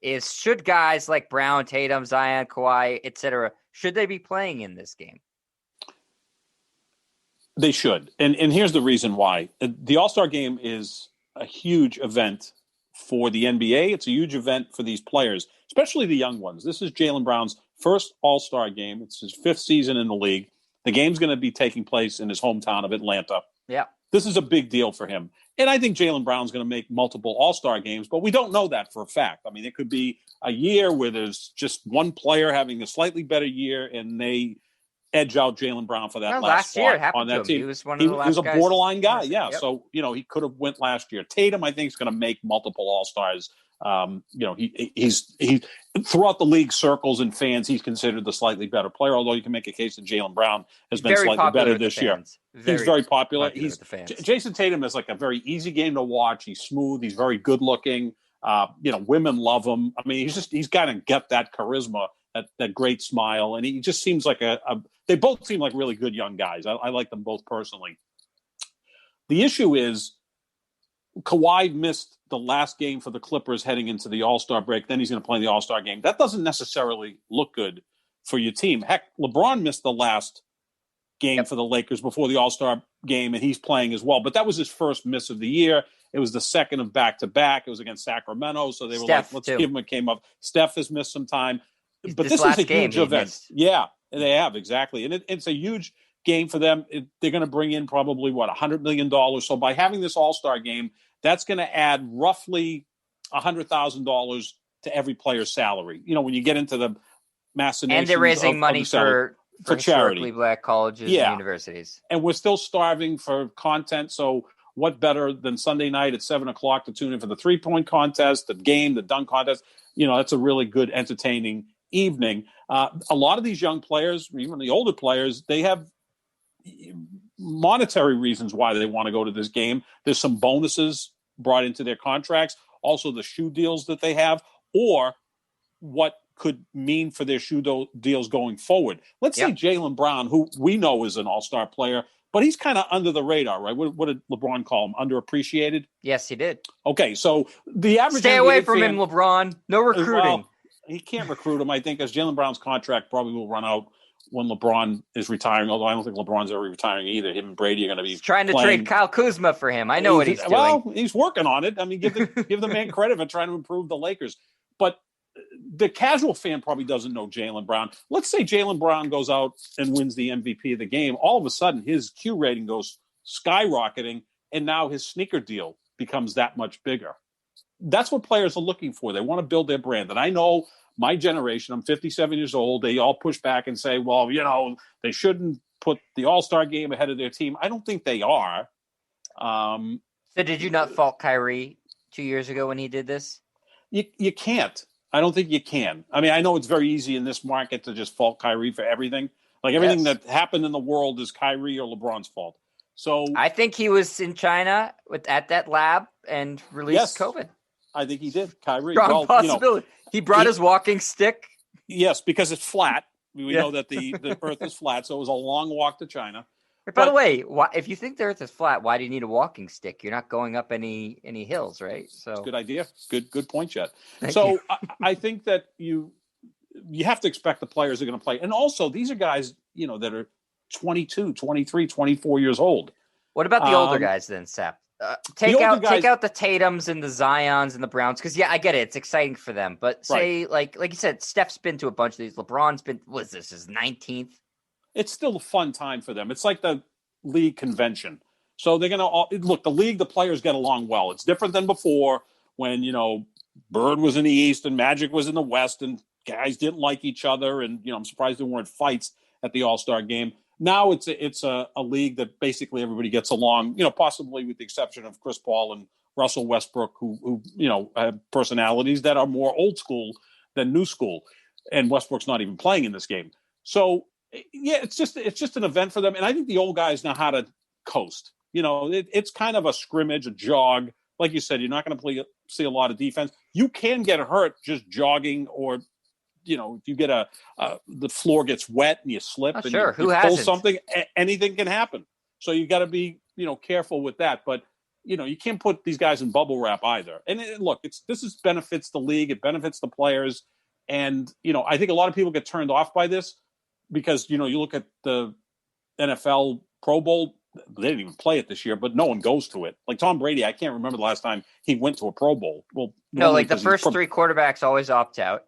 is should guys like Brown, Tatum, Zion, Kawhi, etc., should they be playing in this game? They should. And here's the reason why. The All-Star game is a huge event for the NBA. It's a huge event for these players, especially the young ones. This is Jaylen Brown's first All-Star game. It's his 5th season in the league. The game's going to be taking place in his hometown of Atlanta. Yeah. This is a big deal for him. And I think Jaylen Brown's going to make multiple All-Star games, but we don't know that for a fact. I mean, it could be a year where there's just one player having a slightly better year and edge out Jaylen Brown for that last spot year it happened on that to him. team. He was one of the last He was a guys. borderline guy, yeah. Yep. So, he could have went last year. Tatum, I think, is going to make multiple All-Stars. He's throughout the league circles and fans, he's considered the slightly better player, although you can make a case that Jaylen Brown has been slightly better this year. He's very popular. He's Jason Tatum is like a very easy game to watch. He's smooth. He's very good looking. Women love him. I mean, he's got to get that charisma, that great smile. And he just seems like they both seem like really good young guys. I like them both personally. The issue is Kawhi missed the last game for the Clippers heading into the All-Star break. Then he's going to play in the All-Star game. That doesn't necessarily look good for your team. Heck, LeBron missed the last game for the Lakers before the All-Star game, and he's playing as well. But that was his first miss of the year. It was the second of back-to-back. It was against Sacramento, so they were Steph, let's give him a game up. Steph has missed some time. But this is a huge event. Yeah, they have, exactly. And it's a huge game for them. They're going to bring in probably, $100 million. So by having this All-Star game, that's going to add roughly $100,000 to every player's salary. When you get into the machinations. And they're raising money for charity. Black colleges and universities. And we're still starving for content. So what better than Sunday night at 7:00 to tune in for the 3-point contest, the game, the dunk contest? That's a really good, entertaining evening. A lot of these young players, even the older players, they have monetary reasons why they want to go to this game. There's some bonuses brought into their contracts, also the shoe deals that they have, or what could mean for their shoe deals going forward. Let's say Jaylen Brown, who we know is an all-star player, but he's kind of under the radar, right? What did LeBron call him? Underappreciated? Yes, he did. Okay, so the average Stay NBA away from fan, him, LeBron. No recruiting. Well, he can't recruit him, I think, as Jaylen Brown's contract probably will run out when LeBron is retiring, although I don't think LeBron's ever retiring either. Him and Brady are going to be trying to trade Kyle Kuzma for him. I know what he's doing. Well, he's working on it. I mean, give the man credit for trying to improve the Lakers. But the casual fan probably doesn't know Jaylen Brown. Let's say Jaylen Brown goes out and wins the MVP of the game. All of a sudden, his Q rating goes skyrocketing, and now his sneaker deal becomes that much bigger. That's what players are looking for. They want to build their brand. And I know my generation, I'm 57 years old, they all push back and say, well, they shouldn't put the All-Star game ahead of their team. I don't think they are. So did you not fault Kyrie 2 years ago when he did this? You can't. I don't think you can. I mean, I know it's very easy in this market to just fault Kyrie for everything. Like everything that happened in the world is Kyrie or LeBron's fault. So I think he was in China at that lab and released COVID. I think he did. Kyrie. Strong possibility. He brought his walking stick. Yes, because it's flat. We know that the Earth is flat, so it was a long walk to China. By the way, if you think the Earth is flat, why do you need a walking stick? You're not going up any hills, right? So good idea. Good point, Chet. Thank I think that you have to expect the players are going to play. And also, these are guys, that are 22, 23, 24 years old. What about the older guys then, Sep? Take out the Tatums and the Zions and the Browns, because I get it, it's exciting for them. But say like you said, Steph's been to a bunch of these. LeBron's been. What is this? His 19th. It's still a fun time for them. It's like the league convention. So they're gonna look. The league, the players get along well. It's different than before when Bird was in the East and Magic was in the West, and guys didn't like each other. And I'm surprised there weren't fights at the All-Star game. Now it's a league that basically everybody gets along, possibly with the exception of Chris Paul and Russell Westbrook, who have personalities that are more old school than new school. And Westbrook's not even playing in this game. So, it's just an event for them. And I think the old guys know how to coast. It's kind of a scrimmage, a jog. Like you said, you're not going to see a lot of defense. You can get hurt just jogging or if you get the floor gets wet and you slip and you pull something, anything can happen. So you got to be, careful with that. But, you can't put these guys in bubble wrap either. And look, this benefits the league. It benefits the players. And, I think a lot of people get turned off by this because, you look at the NFL Pro Bowl, they didn't even play it this year, but no one goes to it. Like Tom Brady, I can't remember the last time he went to a Pro Bowl. Well, no, like the first three quarterbacks always opt out.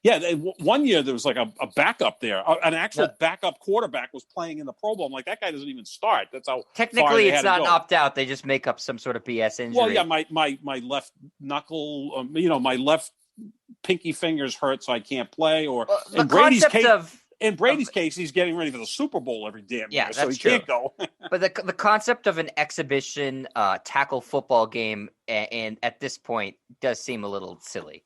Yeah, one year there was like a backup there. An actual backup quarterback was playing in the Pro Bowl. I'm like, that guy doesn't even start. That's how technically it's not opt out. They just make up some sort of BS injury. Well, yeah, my left knuckle, my left pinky fingers hurt, so I can't play. Or the concept of in Brady's case, he's getting ready for the Super Bowl every damn year, so he true. can't go. But the concept of an exhibition tackle football game, and at this point, does seem a little silly.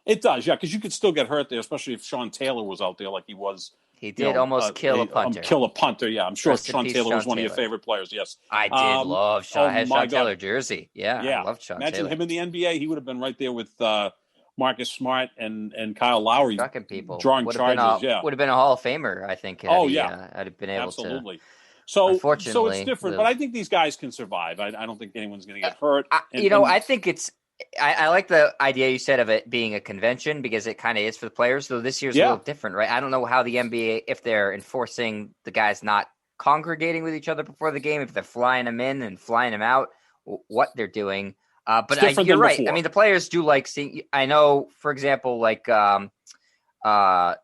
It does, yeah, because you could still get hurt there, especially if Sean Taylor was out there like he was. He did almost kill a punter. Kill a punter, yeah. I'm sure Sean Taylor was one of your favorite players, yes. I did love Sean. Had Sean Taylor jersey. Yeah, I loved Sean Imagine Taylor. him in the NBA. He would have been right there with Marcus Smart and Kyle Lowry. Shocking people. Drawing charges, Would have been a Hall of Famer, I think. I'd have been able Absolutely. to. So it's different, but I think these guys can survive. I don't think anyone's going to get hurt. I think it's I like the idea you said of it being a convention because it kind of is for the players, though this year's a little different, right? I don't know how the NBA, if they're enforcing the guys not congregating with each other before the game, if they're flying them in and flying them out, what they're doing. But you're right. Before. I mean, the players do like seeing – I know, for example, like what's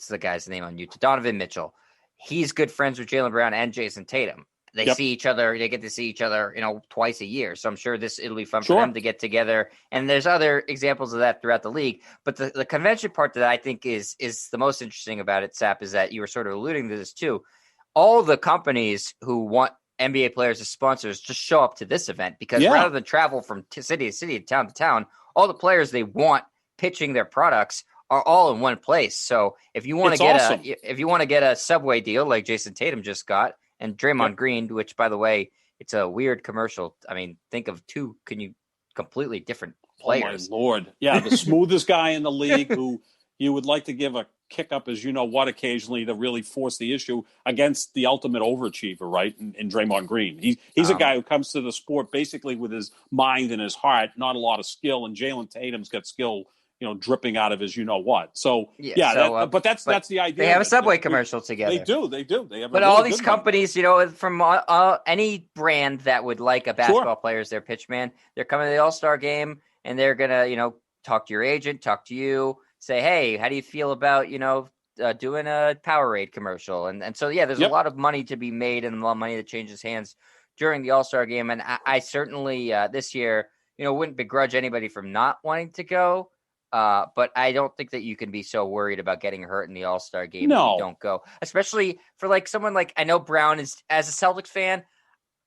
the guy's name on YouTube? Donovan Mitchell. He's good friends with Jaylen Brown and Jason Tatum. They see each other. They get to see each other, twice a year. So I'm sure it'll be fun for them to get together. And there's other examples of that throughout the league. But the convention part that I think is the most interesting about it, Sap, is that you were sort of alluding to this too. All the companies who want NBA players as sponsors just show up to this event because rather than travel from city to city, town to town, all the players they want pitching their products are all in one place. So if you want to get a Subway deal like Jason Tatum just got. And Draymond Green, which, by the way, it's a weird commercial. I mean, think of two completely different players. Oh, my Lord. Yeah, the smoothest guy in the league who you would like to give a kick up as you know what occasionally to really force the issue against the ultimate overachiever, right, in Draymond Green. He's a guy who comes to the sport basically with his mind and his heart, not a lot of skill, and Jaylen Tatum's got skill dripping out of his you-know-what. So, but that's the idea. They have a Subway commercial together. They do. They have. But all these companies, from any brand that would like a basketball player as their pitch man, they're coming to the All-Star game, and they're going to, talk to your agent, talk to you, say, hey, how do you feel about, doing a Powerade commercial? And so, there's a lot of money to be made and a lot of money that changes hands during the All-Star game. And I certainly this year, wouldn't begrudge anybody from not wanting to go. But I don't think that you can be so worried about getting hurt in the All-Star game if you don't go. Especially for someone like I know Brown is as a Celtics fan,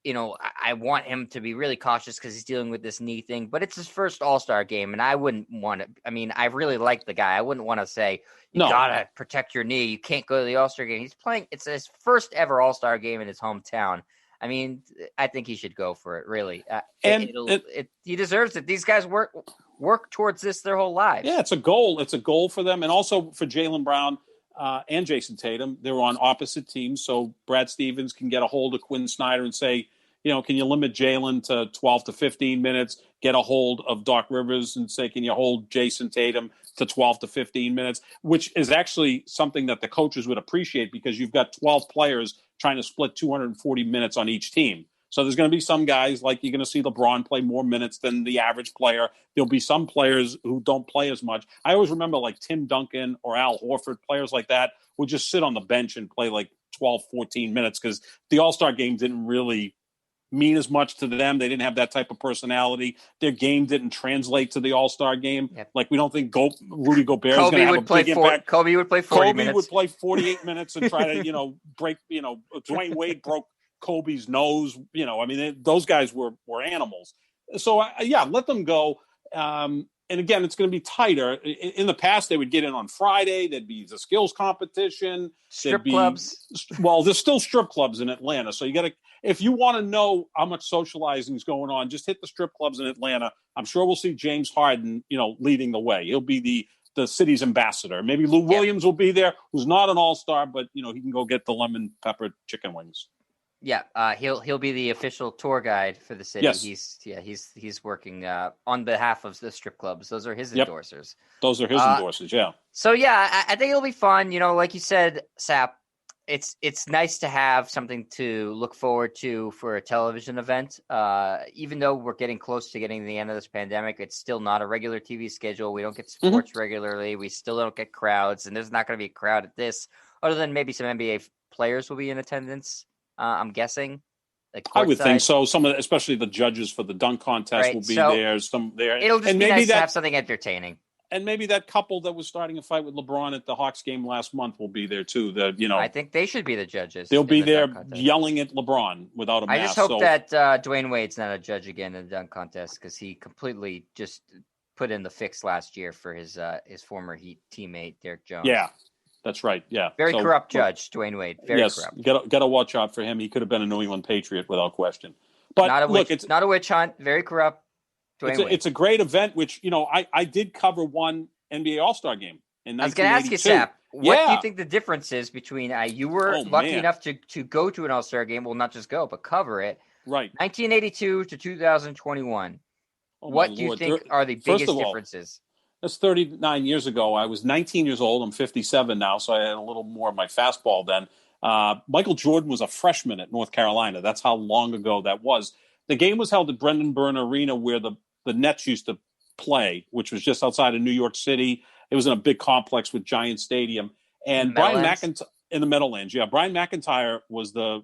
I want him to be really cautious because he's dealing with this knee thing. But it's his first All-Star game, and I wouldn't want to. I mean, I really like the guy. I wouldn't want to say you gotta protect your knee. You can't go to the All-Star game. He's playing. It's his first ever All-Star game in his hometown. I mean, I think he should go for it. Really, he deserves it. These guys work towards this their whole lives. Yeah, it's a goal. It's a goal for them. And also for Jaylen Brown and Jason Tatum, they're on opposite teams. So Brad Stevens can get a hold of Quinn Snyder and say, can you limit Jaylen to 12 to 15 minutes? Get a hold of Doc Rivers and say, can you hold Jason Tatum to 12 to 15 minutes? Which is actually something that the coaches would appreciate because you've got 12 players trying to split 240 minutes on each team. So there's going to be some guys, like you're going to see LeBron play more minutes than the average player. There'll be some players who don't play as much. I always remember like Tim Duncan or Al Horford, players like that, would just sit on the bench and play like 12, 14 minutes because the All-Star game didn't really mean as much to them. They didn't have that type of personality. Their game didn't translate to the All-Star game. Yep. Like we don't think Rudy Gobert is going to have a big impact. Kobe would play 40 minutes. Kobe would play 48 minutes and try to, break, Dwayne Wade broke Kobe's nose. Those guys were animals. So, let them go. And again, it's going to be tighter. In the past, they would get in on Friday. There'd be the skills competition. Strip clubs. Well, there's still strip clubs in Atlanta. So you got to, if you want to know how much socializing is going on, just hit the strip clubs in Atlanta. I'm sure we'll see James Harden, leading the way. He'll be the city's ambassador. Maybe Lou Williams will be there, who's not an all-star, but he can go get the lemon pepper chicken wings. Yeah, he'll be the official tour guide for the city. Yes. He's working on behalf of the strip clubs. Those are his endorsers. Those are his endorsers, yeah. So I think it'll be fun. Like you said, Sap, it's nice to have something to look forward to for a television event. Even though we're getting close to getting to the end of this pandemic, it's still not a regular TV schedule. We don't get sports regularly. We still don't get crowds, and there's not going to be a crowd at this, other than maybe some NBA players will be in attendance. I'm guessing. I would think so. Especially the judges for the dunk contest will be there. Some there. It'll just be nice to have something entertaining. And maybe that couple that was starting a fight with LeBron at the Hawks game last month will be there too. I think they should be the judges. They'll be there yelling at LeBron without a mask. I just hope that Dwayne Wade's not a judge again in the dunk contest because he completely just put in the fix last year for his former Heat teammate Derek Jones. Yeah, that's right. Yeah, very corrupt judge, Dwayne Wade. Very corrupt. Got to watch out for him. He could have been a New England Patriot without question. But it's not a witch hunt. Very corrupt. It's a great event, which, I did cover one NBA All-Star game in 1982. I was going to ask you, Sap, what do you think the difference is between you were lucky enough to go to an All-Star game, well, not just go, but cover it, right? 1982 to 2021. What do you think are the biggest differences? That's 39 years ago. I was 19 years old. I'm 57 now, so I had a little more of my fastball then. Michael Jordan was a freshman at North Carolina. That's how long ago that was. The game was held at Brendan Byrne Arena where the Nets used to play, which was just outside of New York City. It was in a big complex with Giant Stadium. And Brian McIntyre in the Meadowlands. Yeah, Brian McIntyre was the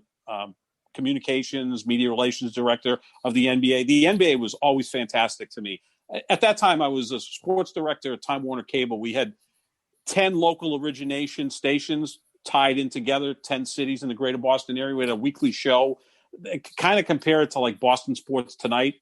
communications, media relations director of the NBA. The NBA was always fantastic to me. At that time, I was a sports director at Time Warner Cable. We had 10 local origination stations tied in together, 10 cities in the greater Boston area. We had a weekly show. Kind of compare it to like Boston Sports Tonight.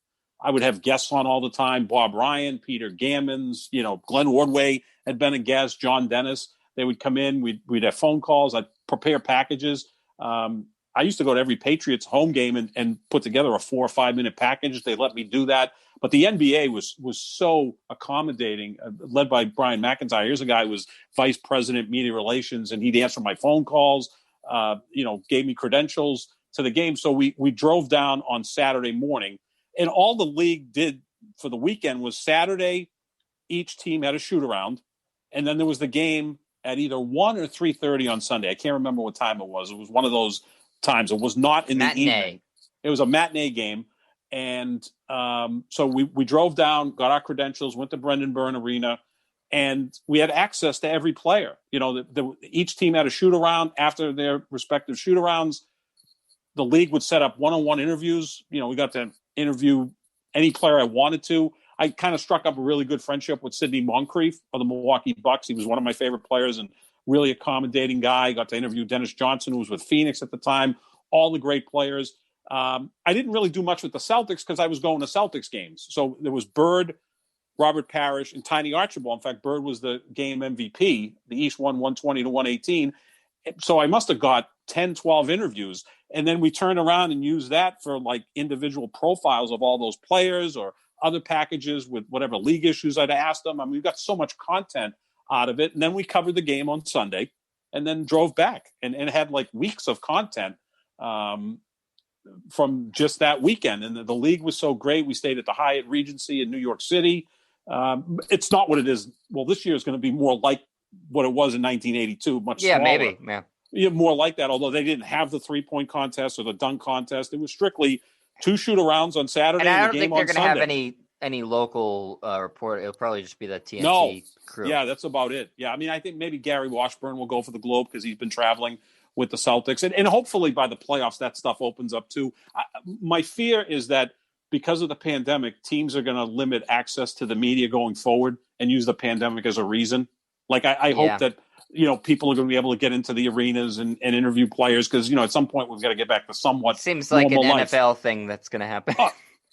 I would have guests on all the time. Bob Ryan, Peter Gammons, Glenn Ordway had been a guest, John Dennis. They would come in. We'd have phone calls. I'd prepare packages. I used to go to every Patriots home game and put together a 4 or 5 minute package. They let me do that. But the NBA was so accommodating, led by Brian McIntyre. Here's a guy who was vice president, media relations, and he'd answer my phone calls, gave me credentials to the game. So we drove down on Saturday morning. And all the league did for the weekend was Saturday, each team had a shoot around. And then there was the game at either 1 or 3:30 on Sunday. I can't remember what time it was. It was one of those times. It was not in the evening. It was a matinee game. And so we drove down, got our credentials, went to Brendan Byrne Arena, and we had access to every player. Each team had a shoot around. After their respective shoot arounds, the league would set up one-on-one interviews. We got to interview any player I wanted to. I kind of struck up a really good friendship with Sidney Moncrieff of the Milwaukee Bucks. He was one of my favorite players and really accommodating guy. Got to interview Dennis Johnson, who was with Phoenix at the time, all the great players. I didn't really do much with the Celtics because I was going to Celtics games. So there was Bird, Robert Parrish, and Tiny Archibald. In fact, Bird was the game MVP. The East won 120 to 118. So I must have got 10, 12 interviews. And then we turned around and used that for like individual profiles of all those players or other packages with whatever league issues I'd asked them. I mean, we got so much content out of it. And then we covered the game on Sunday and then drove back and had like weeks of content from just that weekend. And the league was so great. We stayed at the Hyatt Regency in New York City. It's not what it is. Well, this year is going to be more like what it was in 1982, much smaller. Maybe. Yeah, more like that, although they didn't have the 3-point contest or the dunk contest. It was strictly 2 shoot-arounds on Saturday. And I don't the think they're going to have any local report. It'll probably just be the TNT crew. Yeah, that's about it. Yeah, I mean, I think maybe Gary Washburn will go for the Globe because he's been traveling with the Celtics. And hopefully by the playoffs, that stuff opens up too. My fear is that because of the pandemic, teams are going to limit access to the media going forward and use the pandemic as a reason. Like, I hope that people are going to be able to get into the arenas and interview players because, at some point we've got to get back to somewhat seems like an life. NFL thing that's going to happen.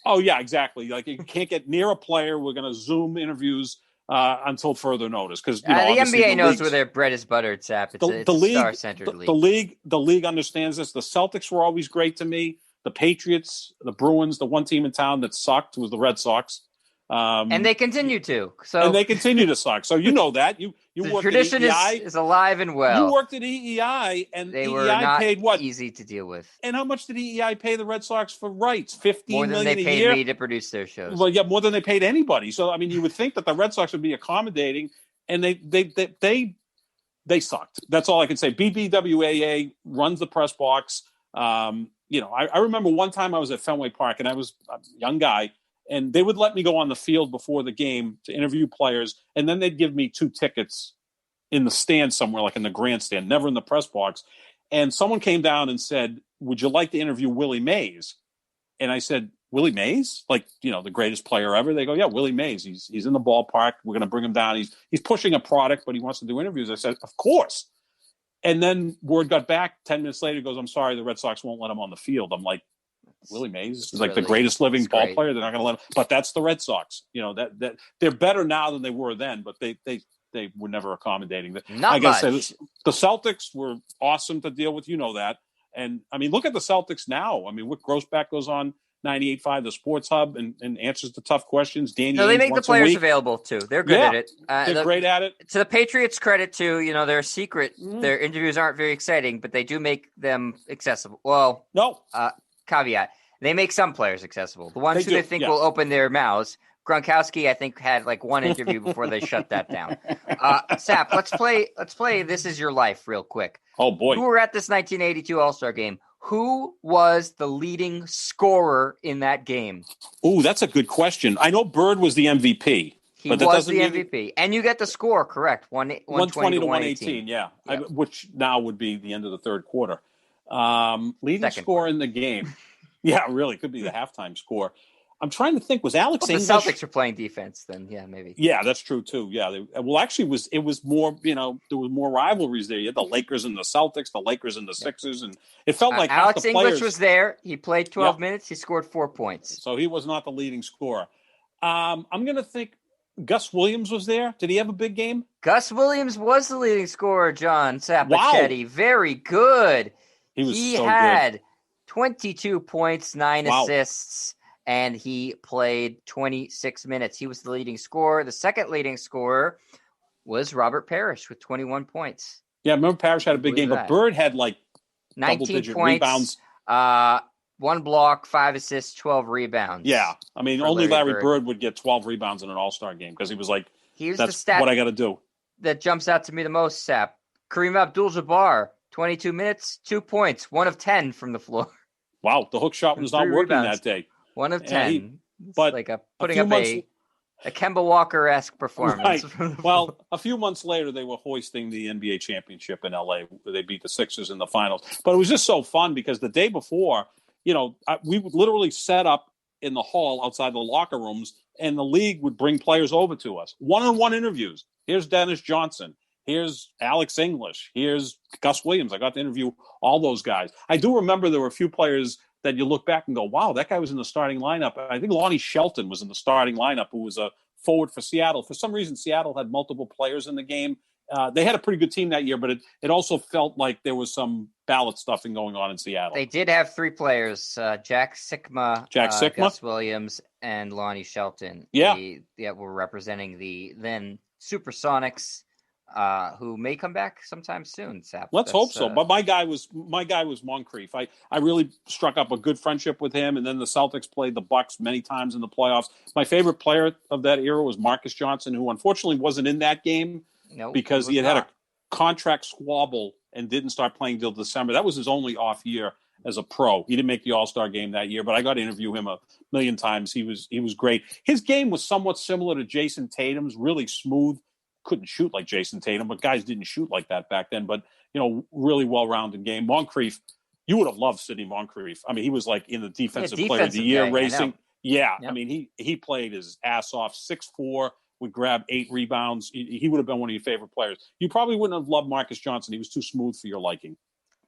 Oh, yeah, exactly. Like you can't get near a player. We're going to Zoom interviews until further notice because the NBA knows where their bread is buttered, Sap. It's a star-centered league. The league understands this. The Celtics were always great to me. The Patriots, the Bruins, the one team in town that sucked was the Red Sox. And they continue to. And they continue to suck. So that. You the worked tradition at EEI. is alive and well. You worked at EEI, and they EEI were not paid what? Easy to deal with. And how much did EEI pay the Red Sox for rights? $15 million a year? More than they paid me to produce their shows. Well, yeah, more than they paid anybody. So, I mean, you would think that the Red Sox would be accommodating, and they sucked. That's all I can say. BBWAA runs the press box. I remember one time I was at Fenway Park, and I was a young guy, and they would let me go on the field before the game to interview players, and then they'd give me 2 tickets in the stand somewhere, like in the grandstand, never in the press box. And someone came down and said, "Would you like to interview Willie Mays?" And I said, Willie Mays, like, the greatest player ever. They go, yeah, Willie Mays. He's in the ballpark. We're going to bring him down. He's pushing a product, but he wants to do interviews. I said, of course. And then word got back 10 minutes later. He goes, I'm sorry, the Red Sox won't let him on the field. I'm like, Willie Mays is like the greatest living ball player. They're not going to let him. But that's the Red Sox. That they're better now than they were then. But they were never accommodating. Not much. The Celtics were awesome to deal with. You know that. And I mean, look at the Celtics now. I mean, Wick Grossback goes on 98.5, the Sports Hub, and answers the tough questions. They make the players available too. They're good at it. They're great at it. To the Patriots' credit too, they're a secret. Their interviews aren't very exciting, but they do make them accessible. Well, no. Caveat: they make some players accessible. The ones they think will open their mouths. Gronkowski, I think, had like one interview before they shut that down. Sap, let's play This Is Your Life real quick. Oh, boy. You were at this 1982 All-Star game. Who was the leading scorer in that game? Ooh, that's a good question. I know Bird was the MVP. He was the MVP. And you get the score correct. 120 to 118. Yeah. Yep. Which now would be the end of the third quarter. Leading score in the game. Yeah, really. Could be the halftime score. I'm trying to think. Was Alex English? The Celtics are playing defense then. Yeah, maybe. Yeah, that's true too. Yeah. Actually, it was more, there was more rivalries there. You had the Lakers and the Celtics, the Lakers and the Sixers, and it felt like Alex the English players was there. He played 12 minutes. He scored 4 points. So he was not the leading scorer. I'm going to think Gus Williams was there. Did he have a big game? Gus Williams was the leading scorer, John Sapichetti. Wow. Very good. He had 22 points, 9 assists. And he played 26 minutes. He was the leading scorer. The second leading scorer was Robert Parrish with 21 points. Yeah, I remember Parrish had a big game, but Bird had like 19 points, rebounds. 1 block, 5 assists, 12 rebounds. Yeah, I mean, only Larry Bird would get 12 rebounds in an All-Star game because he was like, Here's that's the stat what I got to do. That jumps out to me the most, Sap. Kareem Abdul-Jabbar, 22 minutes, 2 points, 1 of 10 from the Wow, the hook shot was not working that day. 1 of 10. But like putting up a Kemba Walker-esque performance. Right. Well, a few months later, they were hoisting the NBA championship in LA. They beat the Sixers in the finals. But it was just so fun because the day before, we would literally set up in the hall outside the locker rooms, and the league would bring players over to us. One-on-one interviews. Here's Dennis Johnson. Here's Alex English. Here's Gus Williams. I got to interview all those guys. I do remember there were a few players that you look back and go, wow, that guy was in the starting lineup. I think Lonnie Shelton was in the starting lineup, who was a forward for Seattle. For some reason, Seattle had multiple players in the game. They had a pretty good team that year, but it also felt like there was some ballot stuffing going on in Seattle. They did have 3 players, Jack Sikma, Gus Williams, and Lonnie Shelton. Yeah. They were representing the then Supersonics, who may come back sometime soon. Sap. Let's hope so. But my guy was Moncrieff. I really struck up a good friendship with him, and then the Celtics played the Bucks many times in the playoffs. My favorite player of that era was Marcus Johnson, who unfortunately wasn't in that game because he had a contract squabble and didn't start playing till December. That was his only off year as a pro. He didn't make the All-Star game that year, but I got to interview him a million times. He was great. His game was somewhat similar to Jason Tatum's, really smooth. Couldn't shoot like Jason Tatum, but guys didn't shoot like that back then. But, really well-rounded game. Moncrieff, you would have loved Sidney Moncrieff. I mean, he was like in the defensive player of the year racing. Yeah. Yep. I mean, he played his ass off, 6'4", would grab 8 rebounds. He would have been one of your favorite players. You probably wouldn't have loved Marcus Johnson. He was too smooth for your liking.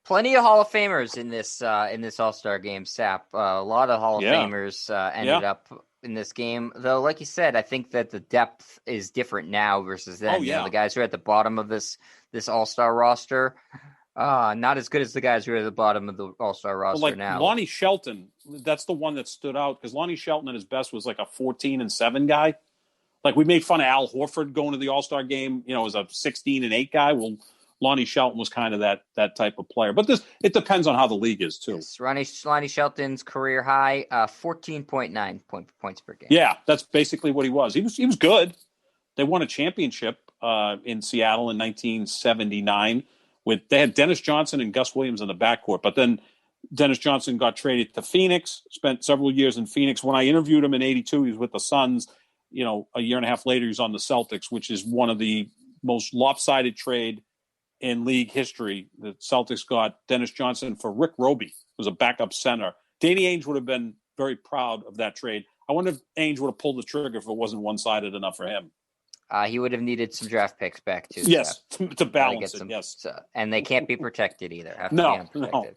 Plenty of Hall of Famers in this All-Star game, Sap. A lot of Hall of Famers ended up in this game, though. Like you said, I think that the depth is different now versus then. The guys who are at the bottom of this All-Star roster, not as good as the guys who are at the bottom of the All-Star roster now. Lonnie Shelton, that's the one that stood out because Lonnie Shelton at his best was like a 14-7 guy. Like we made fun of Al Horford going to the All-Star game, as a 16-8 guy. Well, Lonnie Shelton was kind of that type of player. But it depends on how the league is, too. Yes, Lonnie Shelton's career high, 14.9 points per game. Yeah, that's basically what he was. He was good. They won a championship in Seattle in 1979. They had Dennis Johnson and Gus Williams in the backcourt. But then Dennis Johnson got traded to Phoenix, spent several years in Phoenix. When I interviewed him in 82, he was with the Suns. A year and a half later, he's on the Celtics, which is one of the most lopsided trade in league history. The Celtics got Dennis Johnson for Rick Roby, who was a backup center. Danny Ainge would have been very proud of that trade. I wonder if Ainge would have pulled the trigger if it wasn't one-sided enough for him. He would have needed some draft picks back too. Yes, to balance it. Yes, and they can't be protected either. Have to no, be unprotected.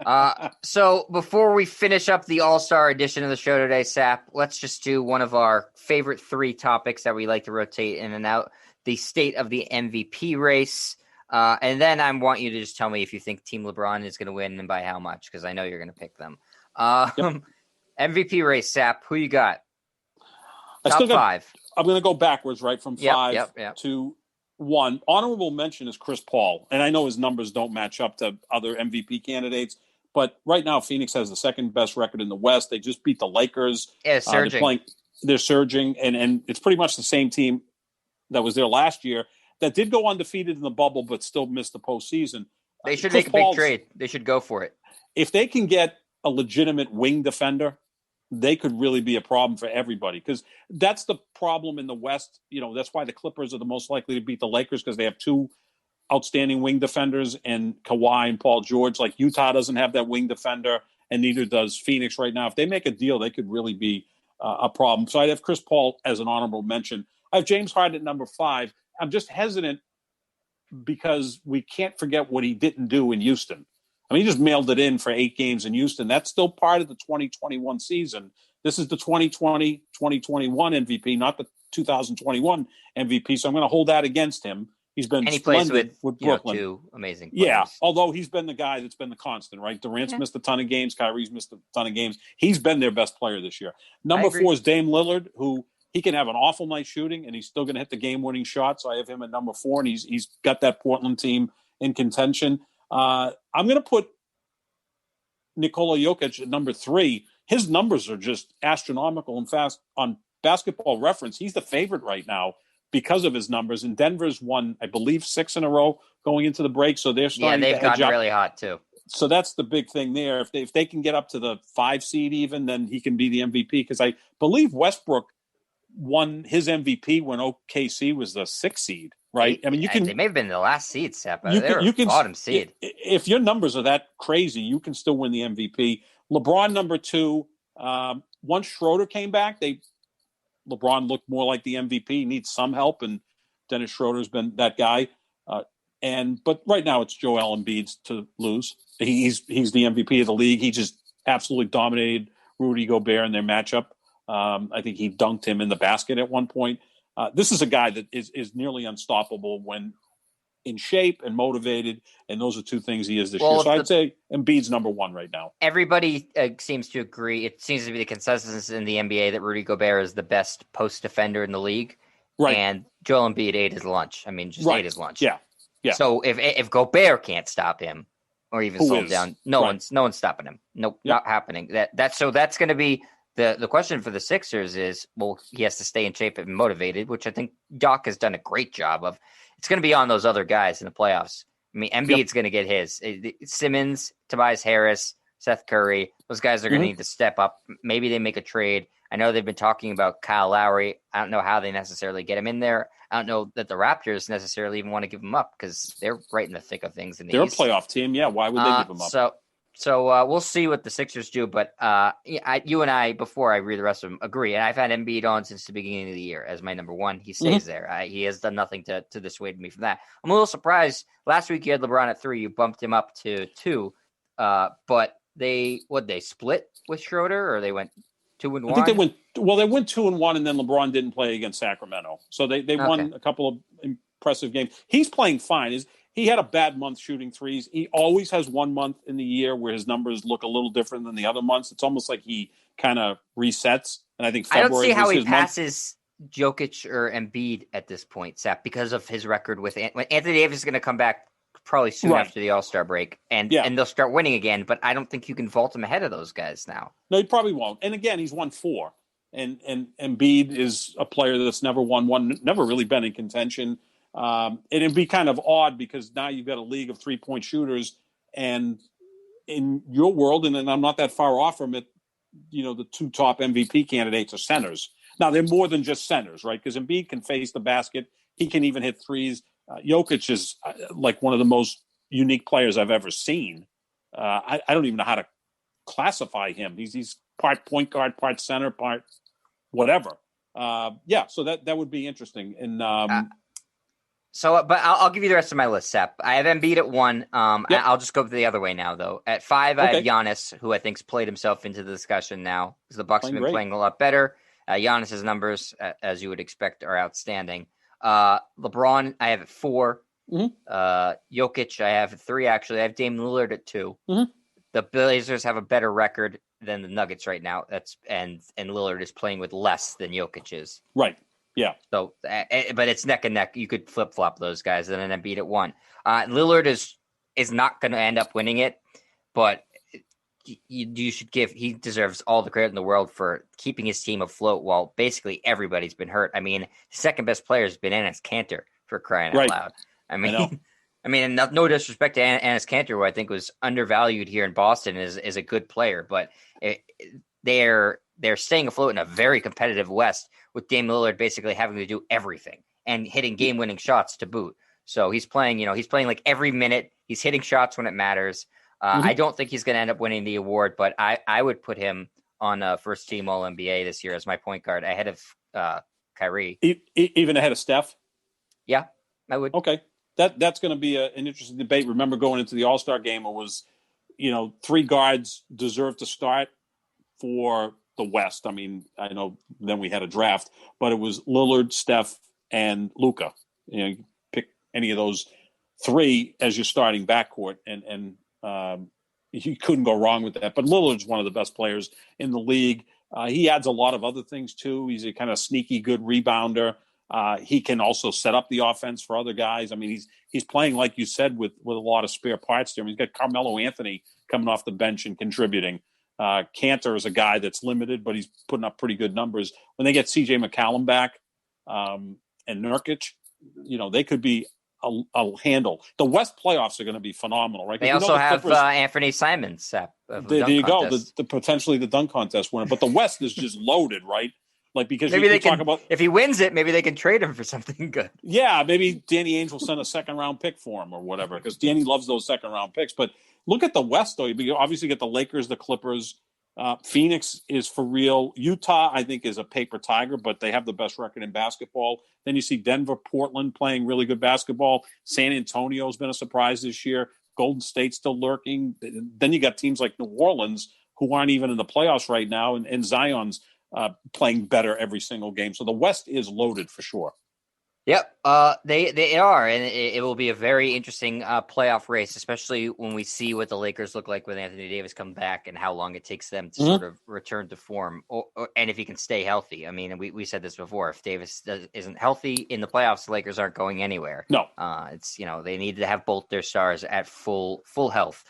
No. So before we finish up the All-Star edition of the show today, Sap, let's just do one of our favorite 3 topics that we like to rotate in and out: the state of the MVP race. And then I want you to just tell me if you think Team LeBron is going to win and by how much, because I know you're going to pick them. Yep. MVP race, Sap. Who you got? Top 5. I'm going to go backwards, right, from 5 to 1. Honorable mention is Chris Paul. And I know his numbers don't match up to other MVP candidates, but right now Phoenix has the second best record in the West. They just beat the Lakers. Yeah, surging. They're surging, and it's pretty much the same team that was there last year that did go undefeated in the bubble but still missed the postseason. They should make a big trade. They should go for it. If they can get a legitimate wing defender, they could really be a problem for everybody, because that's the problem in the West. That's why the Clippers are the most likely to beat the Lakers, because they have 2 outstanding wing defenders and Kawhi and Paul George. Like Utah doesn't have that wing defender, and neither does Phoenix right now. If they make a deal, they could really be a problem. So I'd have Chris Paul as an honorable mention. I have James Harden at number 5. I'm just hesitant because we can't forget what he didn't do in Houston. I mean, he just mailed it in for 8 games in Houston. That's still part of the 2021 season. This is the 2020-2021 MVP, not the 2021 MVP. So I'm going to hold that against him. He's been splendid with Brooklyn. 2 amazing players. Yeah, although he's been the guy that's been the constant, right? Durant's missed a ton of games. Kyrie's missed a ton of games. He's been their best player this year. Number 4 is Dame Lillard, who he can have an awful night shooting, and he's still going to hit the game-winning shot. So I have him at number 4, and he's got that Portland team in contention. I'm going to put Nikola Jokic at number 3. His numbers are just astronomical. In fact, on Basketball Reference, he's the favorite right now because of his numbers. And Denver's won, I believe, 6 in a row going into the break. So they're starting they've gotten really hot too. So that's the big thing there. If they can get up to the 5 seed even, then he can be the MVP, because I believe Westbrook won his MVP when OKC was the 6th seed. Right. I mean, they may have been the last seed, Seth. You can bottom seed. If your numbers are that crazy, you can still win the MVP. LeBron number 2. Once Schroeder came back, LeBron looked more like the MVP. He needs some help, and Dennis Schroeder's been that guy. But right now it's Joel Embiid to lose. He's the MVP of the league. He just absolutely dominated Rudy Gobert in their matchup. I think he dunked him in the basket at one point. This is a guy that is nearly unstoppable when in shape and motivated, and those are 2 things he is this year. So I'd say Embiid's number 1 right now. Everybody seems to agree. It seems to be the consensus in the NBA that Rudy Gobert is the best post defender in the league. Right. And Joel Embiid ate his lunch. I mean, ate his lunch. Yeah. So if Gobert can't stop him or even slow him down, no one's stopping him. Nope, not happening. That's going to be the question for the Sixers is, well, he has to stay in shape and motivated, which I think Doc has done a great job of. It's going to be on those other guys in the playoffs. I mean, Embiid's going to get his. Simmons, Tobias Harris, Seth Curry, those guys are going to need to step up. Maybe they make a trade. I know they've been talking about Kyle Lowry. I don't know how they necessarily get him in there. I don't know that the Raptors necessarily even want to give him up because they're right in the thick of things in the East. They're a playoff team. Yeah, why would they give him up? So we'll see what the Sixers do. But you and I, before I read the rest of them, agree. And I've had Embiid on since the beginning of the year as my number 1. He stays there. He has done nothing to dissuade me from that. I'm a little surprised. Last week you had LeBron at 3. You bumped him up to 2. But they split with Schroeder, or they went 2-1? I think they went 2-1, and then LeBron didn't play against Sacramento. So they won a couple of impressive games. He's playing fine. He had a bad month shooting threes. He always has 1 month in the year where his numbers look a little different than the other months. It's almost like he kind of resets. And I think February I don't see how he passes Jokic or Embiid at this point, Seth, because of his record with Anthony Davis is going to come back probably soon after the All-Star break, and they'll start winning again. But I don't think you can vault him ahead of those guys now. No, he probably won't. And again, he's won 4. And Embiid is a player that's never won one, never really been in contention. It'd be kind of odd because now you've got a league of 3-point shooters, and in your world, and I'm not that far off from it, the 2 top MVP candidates are centers. Now they're more than just centers, right? Because Embiid can face the basket. He can even hit threes. Jokic is like one of the most unique players I've ever seen. I don't even know how to classify him. He's part point guard, part center, part whatever. So that would be interesting. And but I'll give you the rest of my list, Sep. I have Embiid at 1. Yep. I'll just go the other way now, though. At 5, I have Giannis, who I think's played himself into the discussion now because the Bucks have been playing a lot better. Giannis's numbers, as you would expect, are outstanding. LeBron, I have at 4. Jokic, I have at 3. Actually, I have Dame Lillard at 2. The Blazers have a better record than the Nuggets right now. And Lillard is playing with less than Jokic is. Right. Yeah. So, but it's neck and neck. You could flip flop those guys and then beat at 1. Lillard is not going to end up winning it, but you should he deserves all the credit in the world for keeping his team afloat while basically everybody's been hurt. I mean, the second best player has been Enes Kanter, for crying out loud. I mean, no disrespect to Enes Kanter, who I think was undervalued here in Boston, is a good player, but they're staying afloat in a very competitive West with Dame Lillard basically having to do everything and hitting game-winning shots to boot. So he's playing like every minute. He's hitting shots when it matters. I don't think he's going to end up winning the award, but I would put him on first team All-NBA this year as my point guard ahead of Kyrie. Even ahead of Steph? Yeah, I would. Okay. That's going to be an interesting debate. Remember going into the All-Star game, it was, 3 guards deserved to start for the West. I mean, I know then we had a draft, but it was Lillard, Steph, and Luka. You pick any of those 3 as your starting backcourt, and you couldn't go wrong with that. But Lillard's one of the best players in the league. He adds a lot of other things too. He's a kind of sneaky good rebounder. He can also set up the offense for other guys. I mean, he's playing, like you said, with a lot of spare parts there. I mean, he's got Carmelo Anthony coming off the bench and contributing. Kanter is a guy that's limited, but he's putting up pretty good numbers. When they get CJ McCollum back and Nurkic, they could be a handle. The West playoffs are going to be phenomenal, right? They also have Anthony Simons. There you go, the potentially the dunk contest winner. But the West is just loaded, right? Like, because maybe they can talk about, if he wins it, maybe they can trade him for something good. Yeah, maybe Danny Ainge will send a second-round pick for him or whatever, because Danny loves those second-round picks. But look at the West, though. You obviously get the Lakers, the Clippers. Phoenix is for real. Utah, I think, is a paper tiger, but they have the best record in basketball. Then you see Denver, Portland playing really good basketball. San Antonio's been a surprise this year. Golden State's still lurking. Then you got teams like New Orleans who aren't even in the playoffs right now, and Zion's playing better every single game. So the West is loaded for sure. Yep, they are, and it will be a very interesting playoff race, especially when we see what the Lakers look like with Anthony Davis come back and how long it takes them to sort of return to form, and if he can stay healthy. I mean, we said this before: if Davis isn't healthy in the playoffs, the Lakers aren't going anywhere. No, it's they need to have both their stars at full health.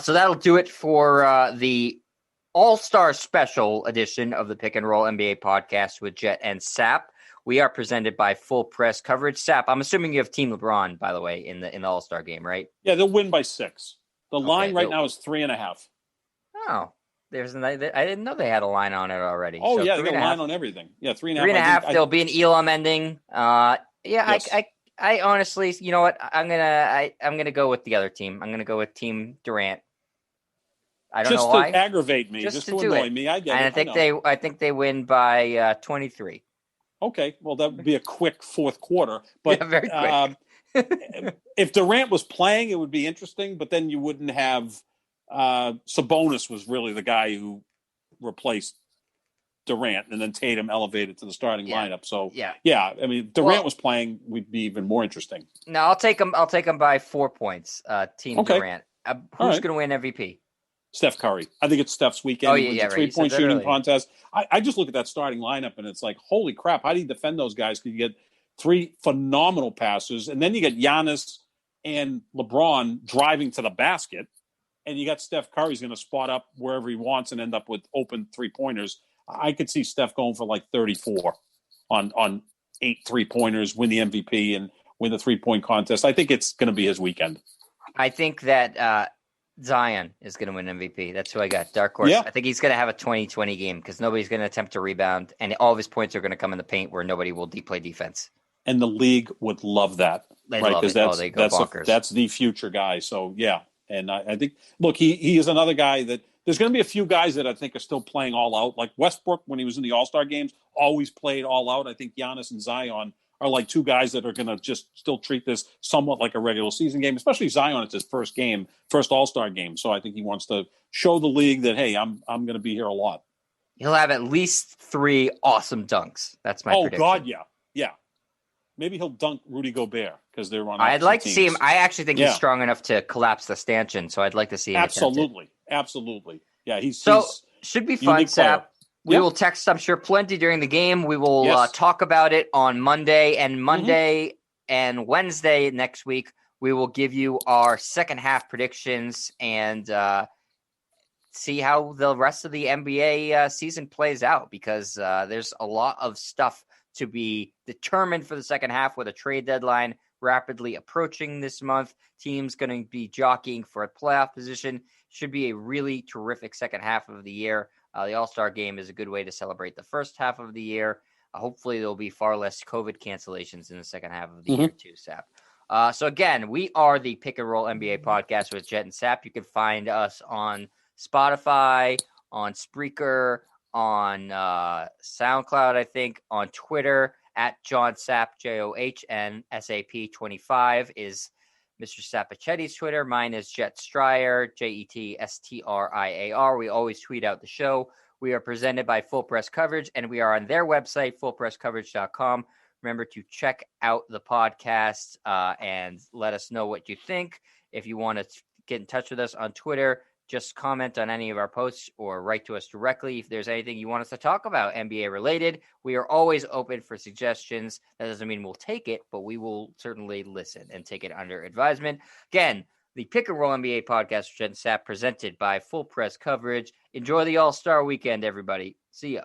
So that'll do it for the All-Star Special edition of the Pick and Roll NBA podcast with Jet and Sap. We are presented by Full Press Coverage. Sap, I'm assuming you have Team LeBron, by the way, in the All-Star game, right? Yeah, they'll win by 6. The line right now is 3.5. Oh, I didn't know they had a line on it already. Oh, so yeah, they got a line on everything. Yeah, 3.5. 3.5. There'll be an Elam ending. Yes. I honestly, you know what? I'm gonna go with the other team. I'm gonna go with Team Durant. I don't know why. Just to aggravate me, just to annoy me. I get it. And I think they win by 23. Okay, well, that would be a quick fourth quarter. But yeah, very quick. If Durant was playing, it would be interesting, but then you wouldn't have Sabonis was really the guy who replaced Durant, and then Tatum elevated to the starting lineup. So, yeah, I mean, Durant was playing, would be even more interesting. No, I'll take him by 4 points, Team Durant. Who's going to win MVP? Steph Curry. I think it's Steph's weekend. Oh, yeah, right. 3-point shooting contest. I just look at that starting lineup, and it's like, holy crap, how do you defend those guys? Because you get 3 phenomenal passers, and then you get Giannis and LeBron driving to the basket, and you got Steph Curry's going to spot up wherever he wants and end up with open 3-pointers. I could see Steph going for like 34 on 8 3-pointers, win the MVP, and win the 3-point contest. I think it's going to be his weekend. I think that Zion is going to win MVP. That's who I got. Dark horse. Yeah. I think he's going to have a 20-20 game because nobody's going to attempt to rebound, and all of his points are going to come in the paint where nobody will play defense. And the league would love that, right? Because that's the future guy. So, yeah. And I think, look, he is another guy that there's going to be a few guys that I think are still playing all out. Like Westbrook, when he was in the All-Star games, always played all out. I think Giannis and Zion are like two guys that are going to just still treat this somewhat like a regular season game, especially Zion. It's his first All-Star game. So I think he wants to show the league that, hey, I'm going to be here a lot. He'll have at least 3 awesome dunks. That's my prediction. Oh, God, yeah. Yeah. Maybe he'll dunk Rudy Gobert because they're on. I'd like teams. to see him. I actually think he's strong enough to collapse the stanchion, so I'd like to see him. Absolutely. Yeah, he's should be fun, Sap. We will text, I'm sure, plenty during the game. We will talk about it on Monday and Wednesday next week. We will give you our second half predictions and see how the rest of the NBA season plays out, because there's a lot of stuff to be determined for the second half with a trade deadline rapidly approaching this month. Teams going to be jockeying for a playoff position. Should be a really terrific second half of the year. The All-Star game is a good way to celebrate the first half of the year. Hopefully there'll be far less COVID cancellations in the second half of the year too, Sap. So again, we are the Pick and Roll NBA podcast with Jet and Sap. You can find us on Spotify, on Spreaker, on SoundCloud, I think, on Twitter at John Sapp, JOHNSAP25 is Mr. Sappichetti's Twitter. Mine is Jet Stryer, JETSTRIAR. We always tweet out the show. We are presented by Full Press Coverage, and we are on their website, fullpresscoverage.com. Remember to check out the podcast and let us know what you think. If you want to get in touch with us on Twitter, just comment on any of our posts or write to us directly if there's anything you want us to talk about NBA related. We are always open for suggestions. That doesn't mean we'll take it, but we will certainly listen and take it under advisement. Again, the Pick and Roll NBA podcast with Jen Sapp, presented by Full Press Coverage. Enjoy the All-Star weekend, everybody. See ya.